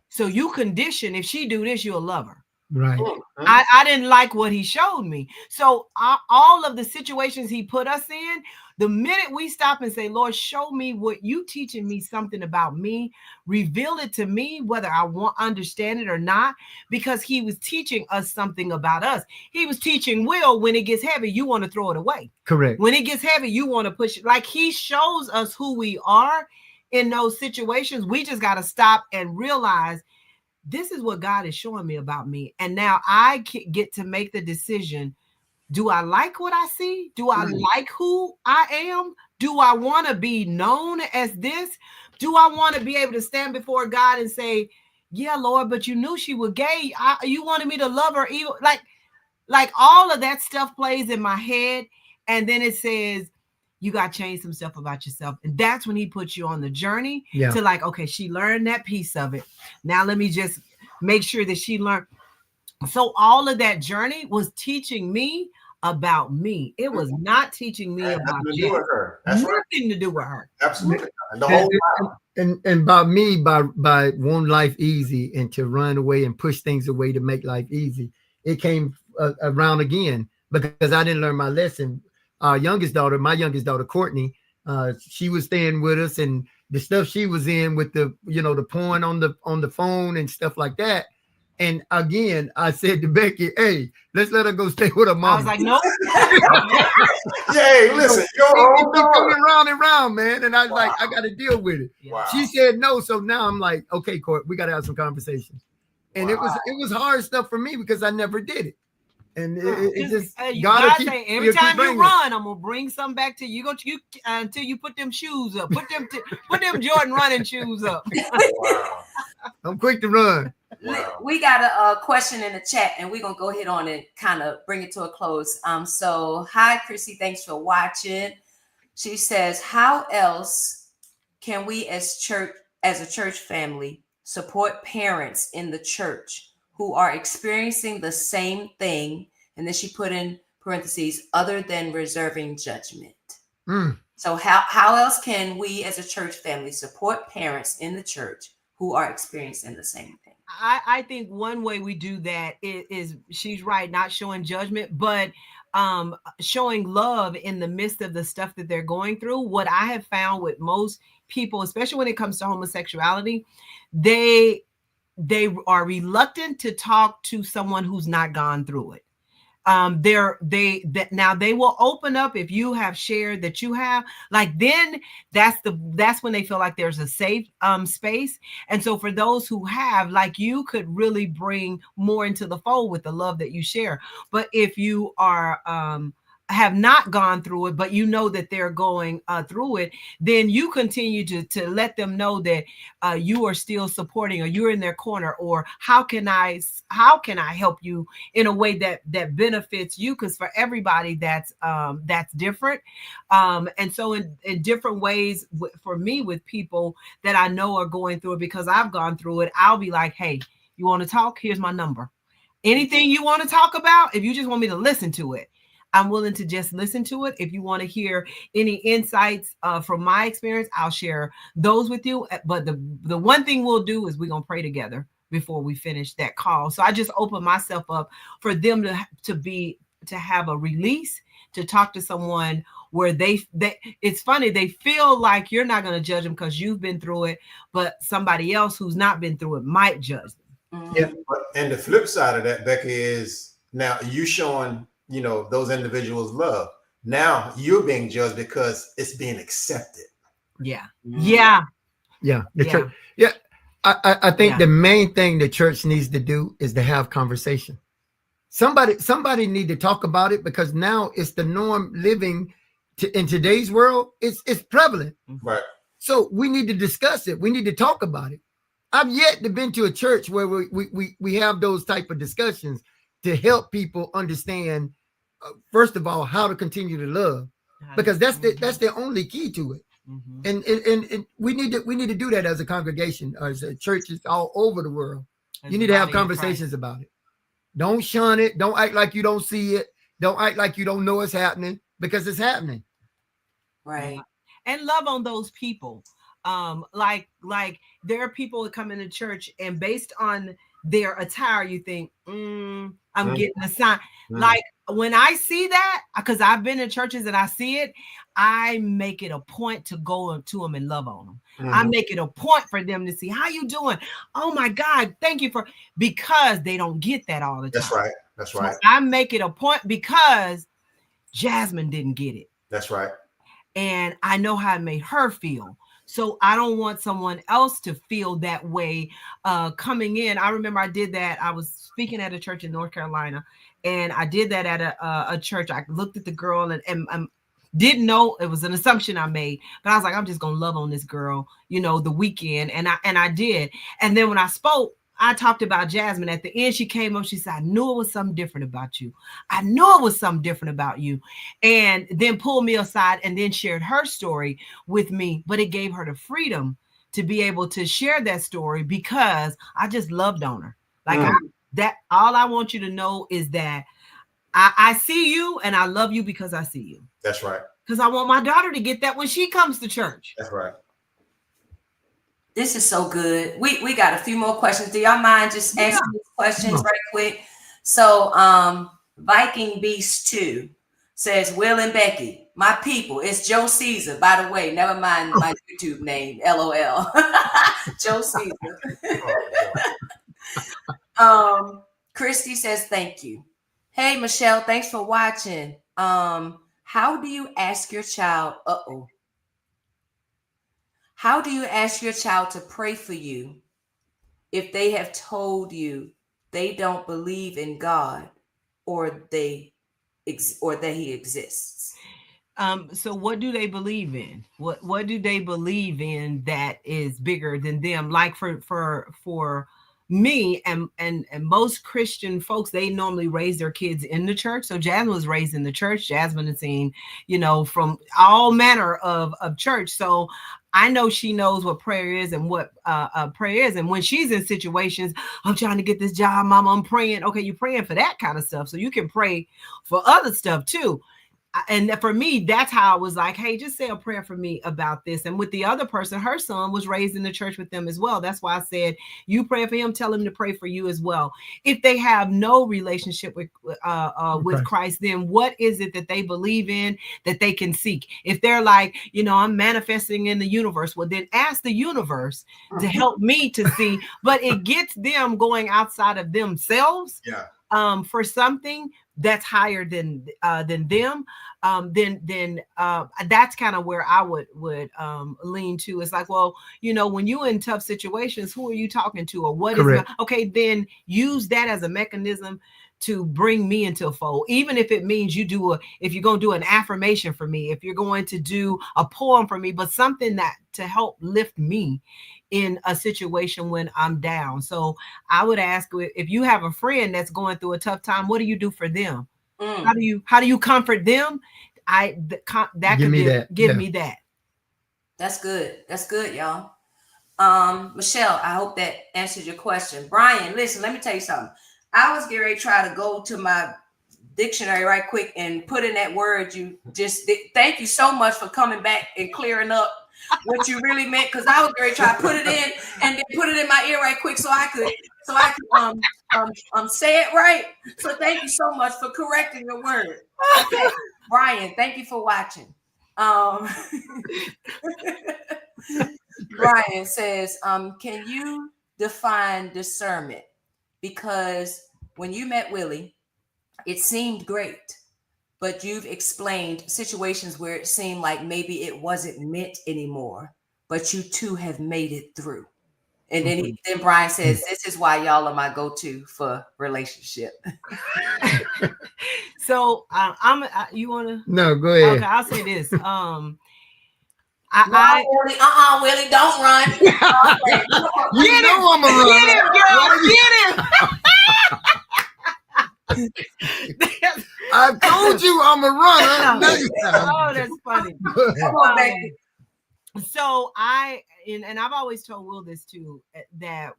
So you condition, if she do this, you'll love her. Right. I didn't like what he showed me. So all of the situations he put us in, the minute we stop and say, Lord, show me what you teaching me something about me, reveal it to me, whether I understand it or not, because he was teaching us something about us. He was teaching Will, when it gets heavy, you want to throw it away. Correct. When it gets heavy, you want to push it. Like he shows us who we are in those situations. We just got to stop and realize this is what God is showing me about me. And now I get to make the decision. Do I like what I see? Do I like who I am? Do I want to be known as this? Do I want to be able to stand before God and say, yeah, Lord, but you knew she was gay. You wanted me to love her. Even like all of that stuff plays in my head. And then it says, you got to change some stuff about yourself. And that's when he puts you on the journey to like, okay, she learned that piece of it. Now let me just make sure that she learned. So all of that journey was teaching me about me. It was not teaching me about her. Nothing to do with her. Absolutely. And the whole and by me, by wanting life easy and to run away and push things away to make life easy, it came around again because I didn't learn my lesson our youngest daughter, my youngest daughter, Courtney, she was staying with us, and the stuff she was in with the, the porn on the phone and stuff like that. And again, I said to Becky, "Hey, let's let her go stay with her mom." I was like, "Nope." Hey, listen, it keep coming round and round, man. And I was like, I got to deal with it. Wow. She said no, so now I'm like, okay, Court, we got to have some conversations. And it was hard stuff for me because I never did it. And it just God say every time you run, I'm gonna bring something back to you. Until you put them shoes up, put them Jordan running shoes up. Wow. I'm quick to run. Wow. We got a question in the chat, and we're gonna go ahead on and kind of bring it to a close. So hi Chrissy, thanks for watching. She says, how else can we as a church family support parents in the church who are experiencing the same thing? And then she put in parentheses, other than reserving judgment. So how else can we as a church family support parents in the church who are experiencing the same thing? I think one way we do that is she's right, not showing judgment, but showing love in the midst of the stuff that they're going through. What I have found with most people, especially when it comes to homosexuality, they are reluctant to talk to someone who's not gone through it. Now they will open up if you have shared that you have, like, then that's when they feel like there's a safe space. And so for those who have, like, you could really bring more into the fold with the love that you share. But if you are have not gone through it, but you know that they're going through it, then you continue to let them know that you are still supporting, or you're in their corner, or how can I help you in a way that benefits you? Because for everybody that's different. And so in different ways, for me, with people that I know are going through it because I've gone through it, I'll be like, hey, you want to talk? Here's my number. Anything you want to talk about, if you just want me to listen to it, I'm willing to just listen to it. If you want to hear any insights from my experience, I'll share those with you. But the one thing we'll do is we're going to pray together before we finish that call. So I just open myself up for them to have a release, to talk to someone where they it's funny, they feel like you're not going to judge them because you've been through it, but somebody else who's not been through it might judge them. Yeah. And the flip side of that, Becky, is now you showing those individuals love. Now you're being judged because it's being accepted. Yeah. Church, I think the main thing the church needs to do is to have conversation. Somebody need to talk about it, because now it's the norm living in today's world. It's prevalent, right? So we need to discuss it. We need to talk about it. I've yet to been to a church where we have those type of discussions to help people understand, first of all, how to continue to love, because that's the only key to it. And we need to do that as a congregation, as churches all over the world. You need to have conversations about it. Don't shun it. Don't act like you don't see it. Don't act like you don't know it's happening, because it's happening. Right. And love on those people. Like there are people that come into church, and based on their attire, you think, I'm getting a sign. Like when I see that, because I've been in churches and I see it, I make it a point to go up to them and love on them. I make it a point for them to see, how you doing? Oh my God, thank you because they don't get that all the time. That's right. So I make it a point because Jasmine didn't get it. That's right. And I know how it made her feel. So I don't want someone else to feel that way coming in. I remember I did that. I was speaking at a church in North Carolina, and I did that at a church. I looked at the girl and didn't know, it was an assumption I made, but I was like, I'm just going to love on this girl, the weekend. And I did. And then when I spoke, I talked about Jasmine. At the end, she came up, she said, I knew it was something different about you. I knew it was something different about you. And then pulled me aside and then shared her story with me. But it gave her the freedom to be able to share that story, because I just loved on her. Like all I want you to know is that I see you and I love you because I see you. That's right. Because I want my daughter to get that when she comes to church. That's right. This is so good. We got a few more questions. Do y'all mind just answering these questions right quick? So Viking Beast 2. says, Will and Becky, my people, it's Joe Caesar. By the way, never mind my YouTube name, LOL. Joe Caesar. Christy says, thank you. Hey, Michelle, thanks for watching. How do you ask your child, how do you ask your child to pray for you if they have told you they don't believe in God or that he exists? So what do they believe in? What do they believe in that is bigger than them? Like for me and most Christian folks, they normally raise their kids in the church. So Jasmine was raised in the church. Jasmine has seen, from all manner of church. So I know she knows what prayer is and what prayer is. And when she's in situations, I'm trying to get this job, Mama, I'm praying. Okay, you're praying for that kind of stuff. So you can pray for other stuff too. And for me, that's how I was like, hey, just say a prayer for me about this. And with the other person, her son was raised in the church with them as well. That's why I said, you pray for him, tell him to pray for you as well. If they have no relationship with Christ, then what is it that they believe in that they can seek? If they're like, I'm manifesting in the universe, well, then ask the universe to help me to see. But it gets them going outside of themselves. Yeah. For something that's higher than them, then that's kind of where I would lean to. It's like, well, when you're in tough situations, who are you talking to, or what is okay? Then use that as a mechanism to bring me into a fold. Even if it means if you're going to do an affirmation for me, if you're going to do a poem for me, but something that to help lift me in a situation when I'm down. So I would ask, if you have a friend that's going through a tough time, what do you do for them? How do you comfort them? Give me that. That's good. That's good, y'all. Michelle, I hope that answers your question. Brian, listen, let me tell you something. I was getting ready to try to go to my dictionary right quick and put in that word you just did. Thank you so much for coming back and clearing up what you really meant, because I was going to try to put it in and then put it in my ear right quick so I could say it right. So thank you so much for correcting the word. Okay. Brian, thank you for watching. Brian says, can you define discernment? Because when you met Willie, it seemed great. But you've explained situations where it seemed like maybe it wasn't meant anymore, but you two have made it through. And then Brian says, this is why y'all are my go-to for relationship. So you want to? No, go ahead. Okay, I'll say this. Willie, Willie, don't run. You know I'm a runner. Get him, girl. Get him. I told you I'm a runner. Oh, that's funny. Come on, Becky. So and I've always told Will this too, that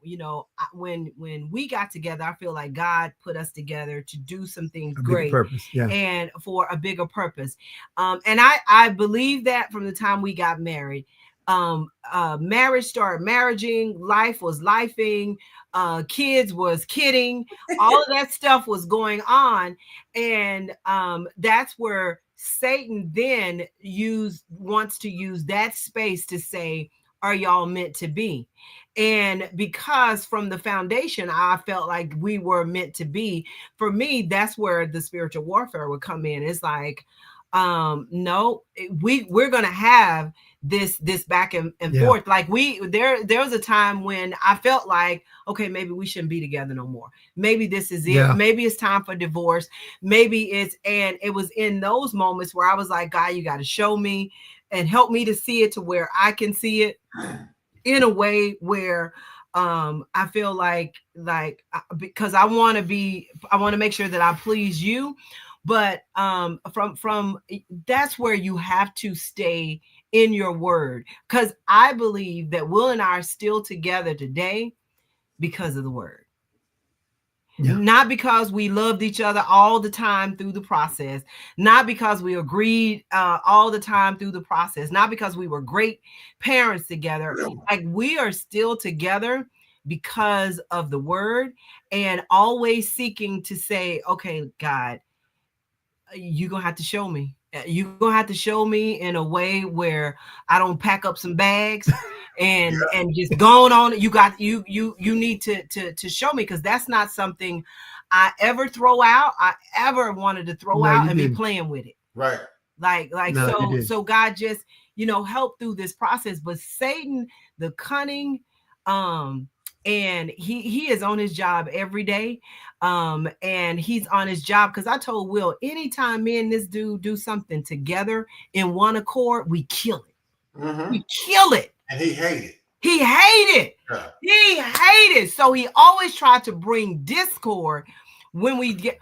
when we got together, I feel like God put us together to do some things great, purpose, yeah, and for a bigger purpose. And I believe that from the time we got married. Marriage started marrying, life was lifing, kids was kidding, all of that stuff was going on, and that's where Satan then wants to use that space to say, are y'all meant to be? And because from the foundation, I felt like we were meant to be. For me, that's where the spiritual warfare would come in. It's like, no, we're gonna have this back and forth. Like there was a time when I felt like, okay, maybe we shouldn't be together no more. Maybe this is it. Yeah. Maybe it's time for divorce. And it was in those moments where I was like, God, you got to show me and help me to see it to where I can see it in a way where I feel like because I want to make sure that I please you. But from that's where you have to stay in your word, because I believe that Will and I are still together today because of the word. Yeah. Not because we loved each other all the time through the process, not because we agreed all the time through the process, not because we were great parents together. Like, we are still together because of the word, and always seeking to say, okay, God, you're gonna have to show me. You're gonna have to show me in a way where I don't pack up some bags and just going on. You need to show me, because that's not something I ever throw out. I ever wanted to throw out and be playing with it. Right. So God just, helped through this process. But Satan, the cunning, and he is on his job every day. And he's on his job, because I told Will, anytime me and this dude do something together in one accord, we kill it. Mm-hmm. We kill it. And he hated. He hated. Yeah. He hated. So he always tried to bring discord. When we get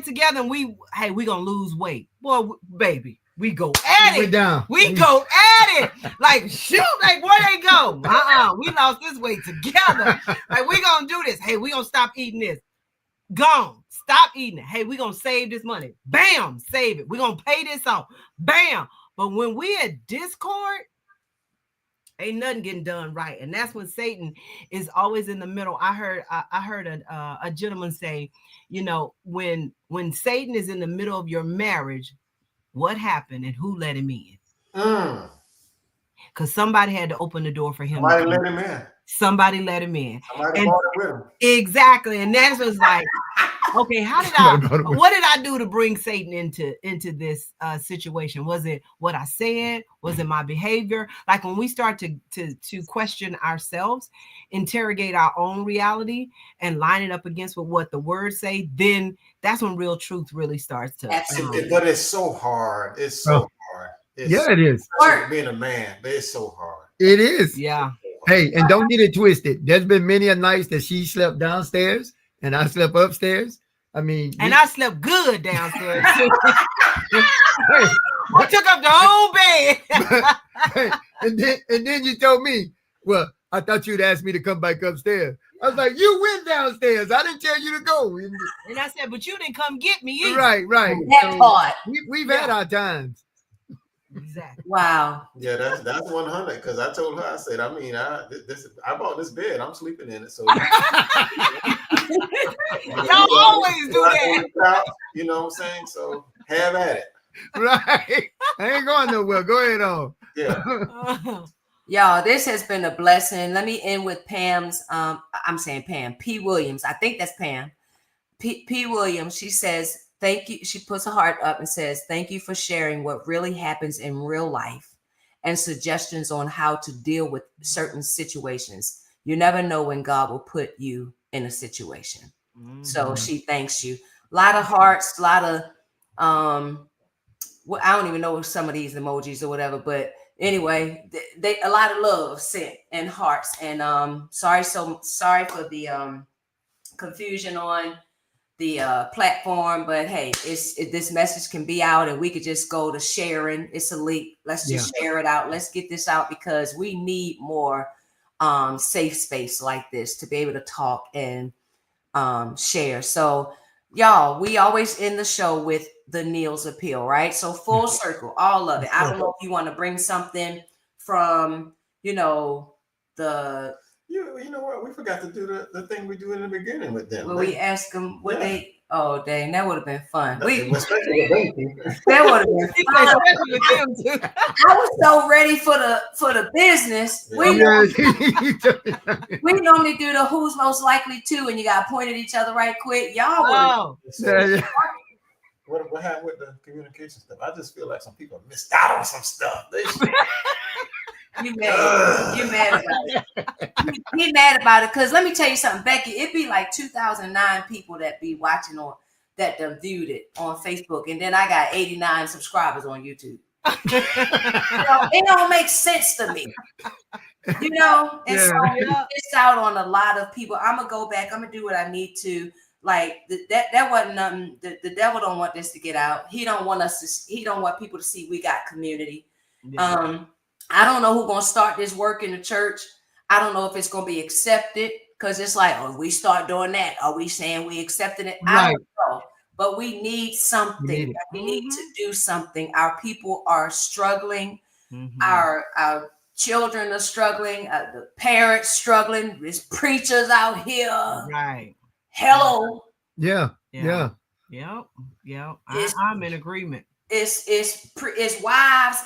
together and we gonna lose weight. Boy, baby, we go at it. We go at it. Like, shoot, like, where they go? We lost this weight together. Like, we gonna do this. Hey, we gonna stop eating this. Gone. Stop eating it. Hey, we gonna save this money. Bam, save it. We gonna pay this off. Bam. But when we at discord, ain't nothing getting done right. And that's when Satan is always in the middle. I heard a gentleman say, when Satan is in the middle of your marriage, what happened and who let him in? Because somebody had to open the door for him. Somebody let him in. Somebody let him in. Somebody brought it with him. Exactly. And that was like, okay, what did I do to bring Satan into this situation? Was it what I said? Was it my behavior? Like, when we start to question ourselves, interrogate our own reality, and line it up against what the words say, then that's when real truth really starts to. Absolutely. But it's so hard. It's so hard. It is. Being a man, but it's so hard. It is. Yeah. Hey, and don't get it twisted. There's been many a nights that she slept downstairs and I slept upstairs. I mean, I slept good downstairs too. I took up the whole bed. and then you told me, well, I thought you'd ask me to come back upstairs. I was like, you went downstairs. I didn't tell you to go. And I said, but you didn't come get me either. Right. That part. We've had our times. Exactly. Wow. Yeah, that's 100. Because I told her, I said, I bought this bed. I'm sleeping in it. So y'all always do that. You know what I'm saying? So have at it. Right. I ain't going nowhere. Go ahead on. Yeah. Y'all, this has been a blessing. Let me end with Pam's. I'm saying Pam P. Williams. I think that's Pam. P. Williams. She says, thank you. She puts a heart up and says, thank you for sharing what really happens in real life and suggestions on how to deal with certain situations. You never know when God will put you in a situation. Mm-hmm. So she thanks you. A lot of hearts, a lot of, I don't even know some of these emojis or whatever, but anyway, they a lot of love sent and hearts. And sorry for the confusion on the platform, but hey, this message can be out and we could just go to sharing. It's a link. Let's just share it out. Let's get this out, because we need more safe space like this to be able to talk and share. So y'all, we always end the show with the Neil's appeal, right? So full circle, all of it. I don't know if you want to bring something from, you know what, we forgot to do the thing we do in the beginning with them. Well, we asked them what they. Oh, dang, that would have been fun. That would have been fun. I was so ready for the business. We normally do the who's most likely to, and you got to point at each other right quick. Y'all What happened with the communication stuff? I just feel like some people missed out on some stuff. You mad about it. He mad about it, because let me tell you something, Becky. It'd be like 2009 people that be watching that viewed it on Facebook, and then I got 89 subscribers on YouTube. It don't make sense to me, and so it's out on a lot of people. I'm gonna go back. I'm gonna do what I need to. Like that wasn't nothing. The devil don't want this to get out. He don't want He don't want people to see we got community. Yeah. I don't know who's going to start this work in the church. I don't know if it's going to be accepted, because it's like, oh, we start doing that. Are we saying we accepting it? Right. I don't know. But we need something. We need to do something. Our people are struggling. Mm-hmm. Our children are struggling. The parents struggling. There's preachers out here. Right. Hello. Yeah. Yep. I'm in agreement. It's wives.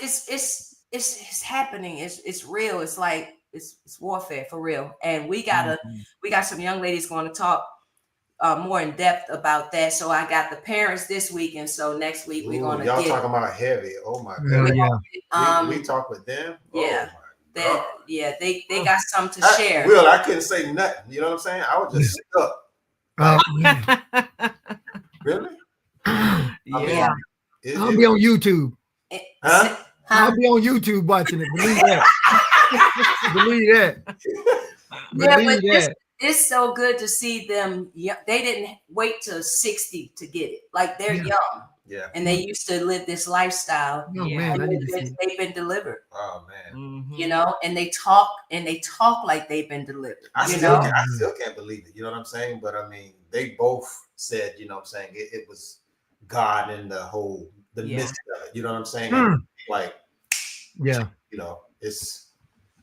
It's happening. It's real. It's like it's warfare for real. And we got some young ladies going to talk more in depth about that. So I got the parents this week, and so next week we're gonna y'all talking about heavy. Oh my god. We talk with them. Yeah. They got something to share. Will, I couldn't say nothing. You know what I'm saying? I was just stuck. Really? Yeah. I'll be on YouTube. Huh? I'll be on YouTube watching it. Believe that. Believe that. Believe that. It's so good to see them. They didn't wait till 60 to get it. Like they're young. Yeah. And they used to live this lifestyle. Oh, man, they've been delivered. Oh man. You know, and they talk like they've been delivered. I still can't believe it. You know what I'm saying? But I mean, they both said, you know what I'm saying, it was God and the midst of it. You know what I'm saying? Like, you know, it's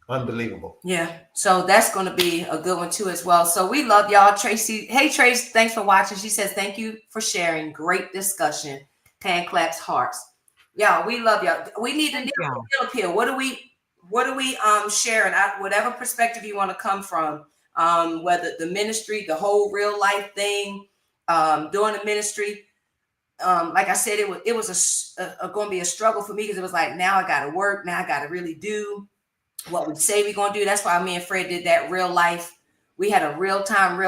unbelievable. Yeah. So that's going to be a good one too as well. So we love y'all. Tracy. Hey, Trace, thanks for watching. She says, thank you for sharing. Great discussion. Hand claps, hearts. Y'all, we love y'all. We need a Neil appeal. What do we share? And whatever perspective you want to come from, whether the ministry, the whole real life thing, doing the ministry. Like I said, it was going to be a struggle for me because it was like, now I got to work. Now I got to really do what we say we're going to do. That's why me and Fred did that real life. We had a real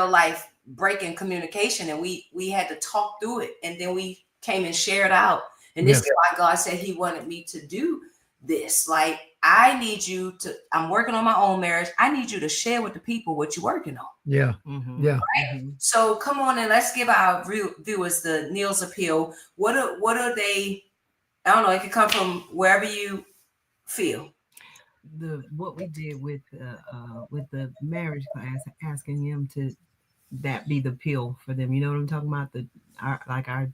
life break in communication, and we had to talk through it. And then we came and shared out. And this is why God said he wanted me to do this. Like, I need you to, I'm working on my own marriage. I need you to share with the people what you're working on. Yeah. Yeah. Right? So come on and let's give our viewers the Neil's appeal. What are they? I don't know. It could come from wherever you feel. What we did with the marriage class, asking him to that be the appeal for them. You know what I'm talking about? Our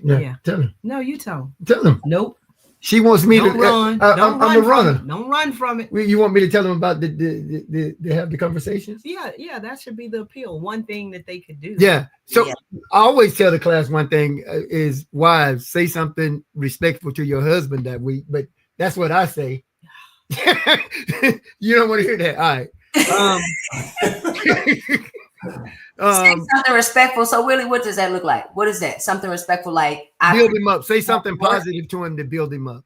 yeah. Tell him. No, you tell him. Tell him. Nope. She wants me Don't to run. I'm a runner. Don't run from it. You want me to tell them about the have the conversations? Yeah, that should be the appeal. One thing that they could do. Yeah. So I always tell the class one thing is, wives, say something respectful to your husband that week, but that's what I say. You don't want to hear that. All right. Say something respectful. So Willie, what does that look like? What is that? Something respectful, like build him up. Say something positive to him to build him up.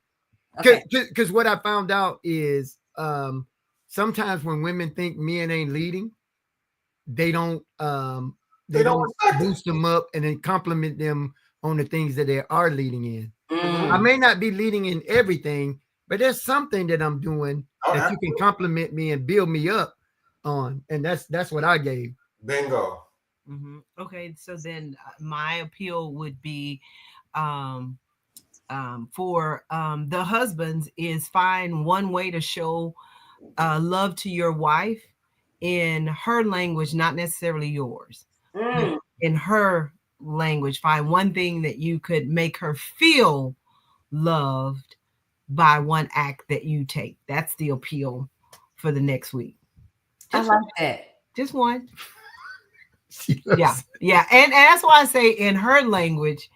Because what I found out is sometimes when women think men ain't leading, they don't boost them up and then compliment them on the things that they are leading in. I may not be leading in everything, but there's something that I'm doing that you can compliment me and build me up on. And that's what I gave. Bingo. Okay, so then my appeal would be for the husbands is find one way to show love to your wife in her language, not necessarily yours. In her language, find one thing that you could make her feel loved by one act that you take. That's the appeal for the next week. I like that. Just one. Yeah. And that's why I say in her language,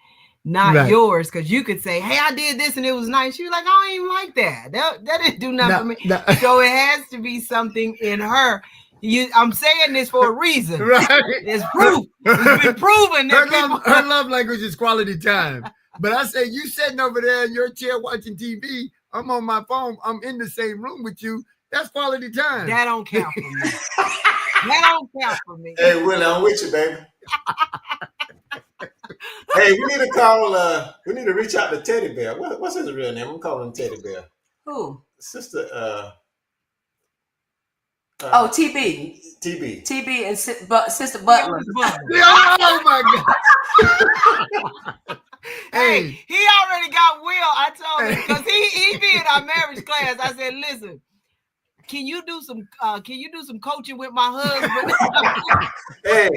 not yours, because you could say, hey, I did this and it was nice. You're like, I don't even like that. That didn't do nothing for me. So it has to be something in her. I'm saying this for a reason. Right. It's proof. It's been proven that her love language is quality time. But I say, you sitting over there in your chair watching TV, I'm on my phone, I'm in the same room with you. That's quality time. That don't count for me. That don't count for me. Hey, Willie, I'm with you, baby. Hey, we need to call. We need to reach out to Teddy Bear. What's his real name? I'm calling him Teddy Bear. Who? Sister. TB. TB and Sister Butler. Oh my God. Hey, he already got Will. I told him because he be in our marriage class. I said, listen. Can you do some coaching with my husband? Hey,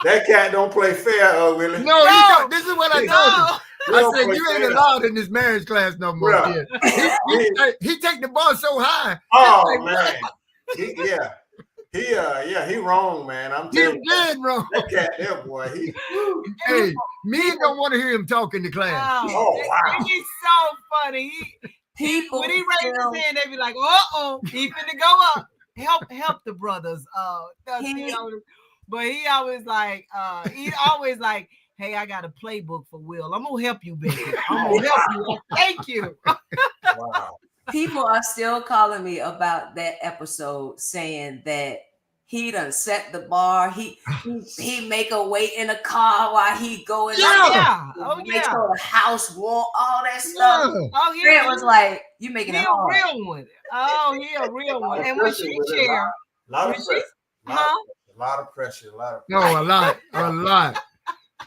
that cat don't play fair, Willie. No, this is what I told him. I said, you ain't allowed in this marriage class no more. Yeah. He take the ball so high. Oh man. he wrong, man. I'm He's telling you. dead wrong. That cat there, boy. Hey, men don't want to hear him talk in the class. Oh, wow. He's so funny. People When he raised still- his hand, they be like, "Uh-oh, he finna go up. Help the brothers." But he always like, "Hey, I got a playbook for Will. I'm gonna help you, baby. I'm gonna help you. Thank you." Wow. People are still calling me about that episode, saying that he done set the bar. He make her wait in a car while he going. Yeah. Make sure the house warm, all that stuff. Yeah. Oh, Fred was like, "You making he it a hard." real one. Oh, he a real one. And when she share, A lot of pressure. huh? A lot of pressure. No, a lot.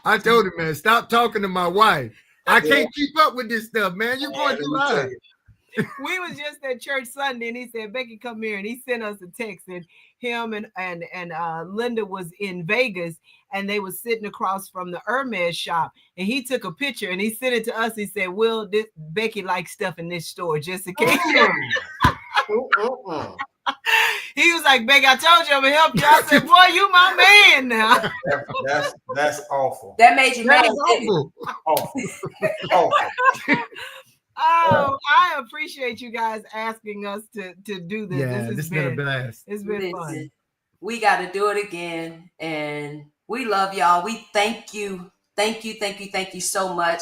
I told him, man, stop talking to my wife. I can't keep up with this stuff, man. You're going too high. We was just at church Sunday, and he said, "Becky, come here," and he sent us a text, and him and Linda was in Vegas, and they was sitting across from the Hermes shop, and he took a picture and he sent it to us. He said, "Will, Becky likes stuff in this store, just in case." He was like, "Becky, I told you I'm gonna help you." I said, "Boy, you my man now." That's awful. That made you mad. That's awful. Awful. Oh, I appreciate you guys asking us to do this. Yeah, this has been a blast. It's been Listen, fun. we got to do it again, and we love y'all. We thank you so much.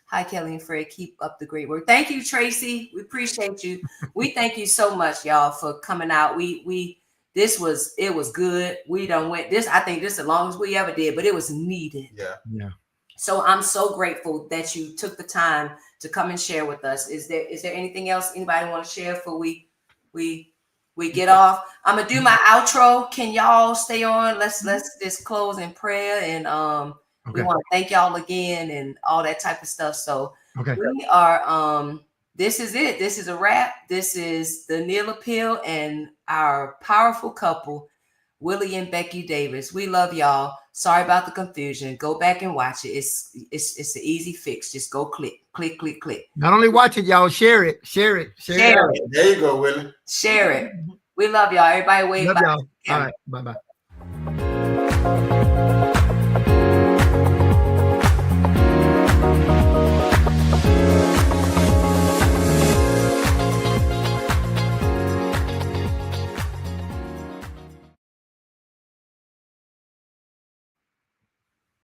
Hi, Kelly and Fred. Keep up the great work. Thank you, Tracy. We appreciate you. We thank you so much, y'all, for coming out. It was good. We done went this. I think this is the longest we ever did, but it was needed. Yeah. So I'm so grateful that you took the time to come and share with us. Is there anything else anybody want to share before we get off? I'm gonna do my outro. Can y'all stay on? Let's just close in prayer, and we want to thank y'all again and all that type of stuff. So we are this is it. This is a wrap. This is the Neil Appeal and our powerful couple, Willie and Becky Davis. We love y'all. Sorry about the confusion. Go back and watch it. It's an easy fix. Just go click. Not only watch it, y'all, share it. Share it. There you go, Willie. Share it. We love y'all. Everybody wave. Love bye. y'all. All right. Bye-bye.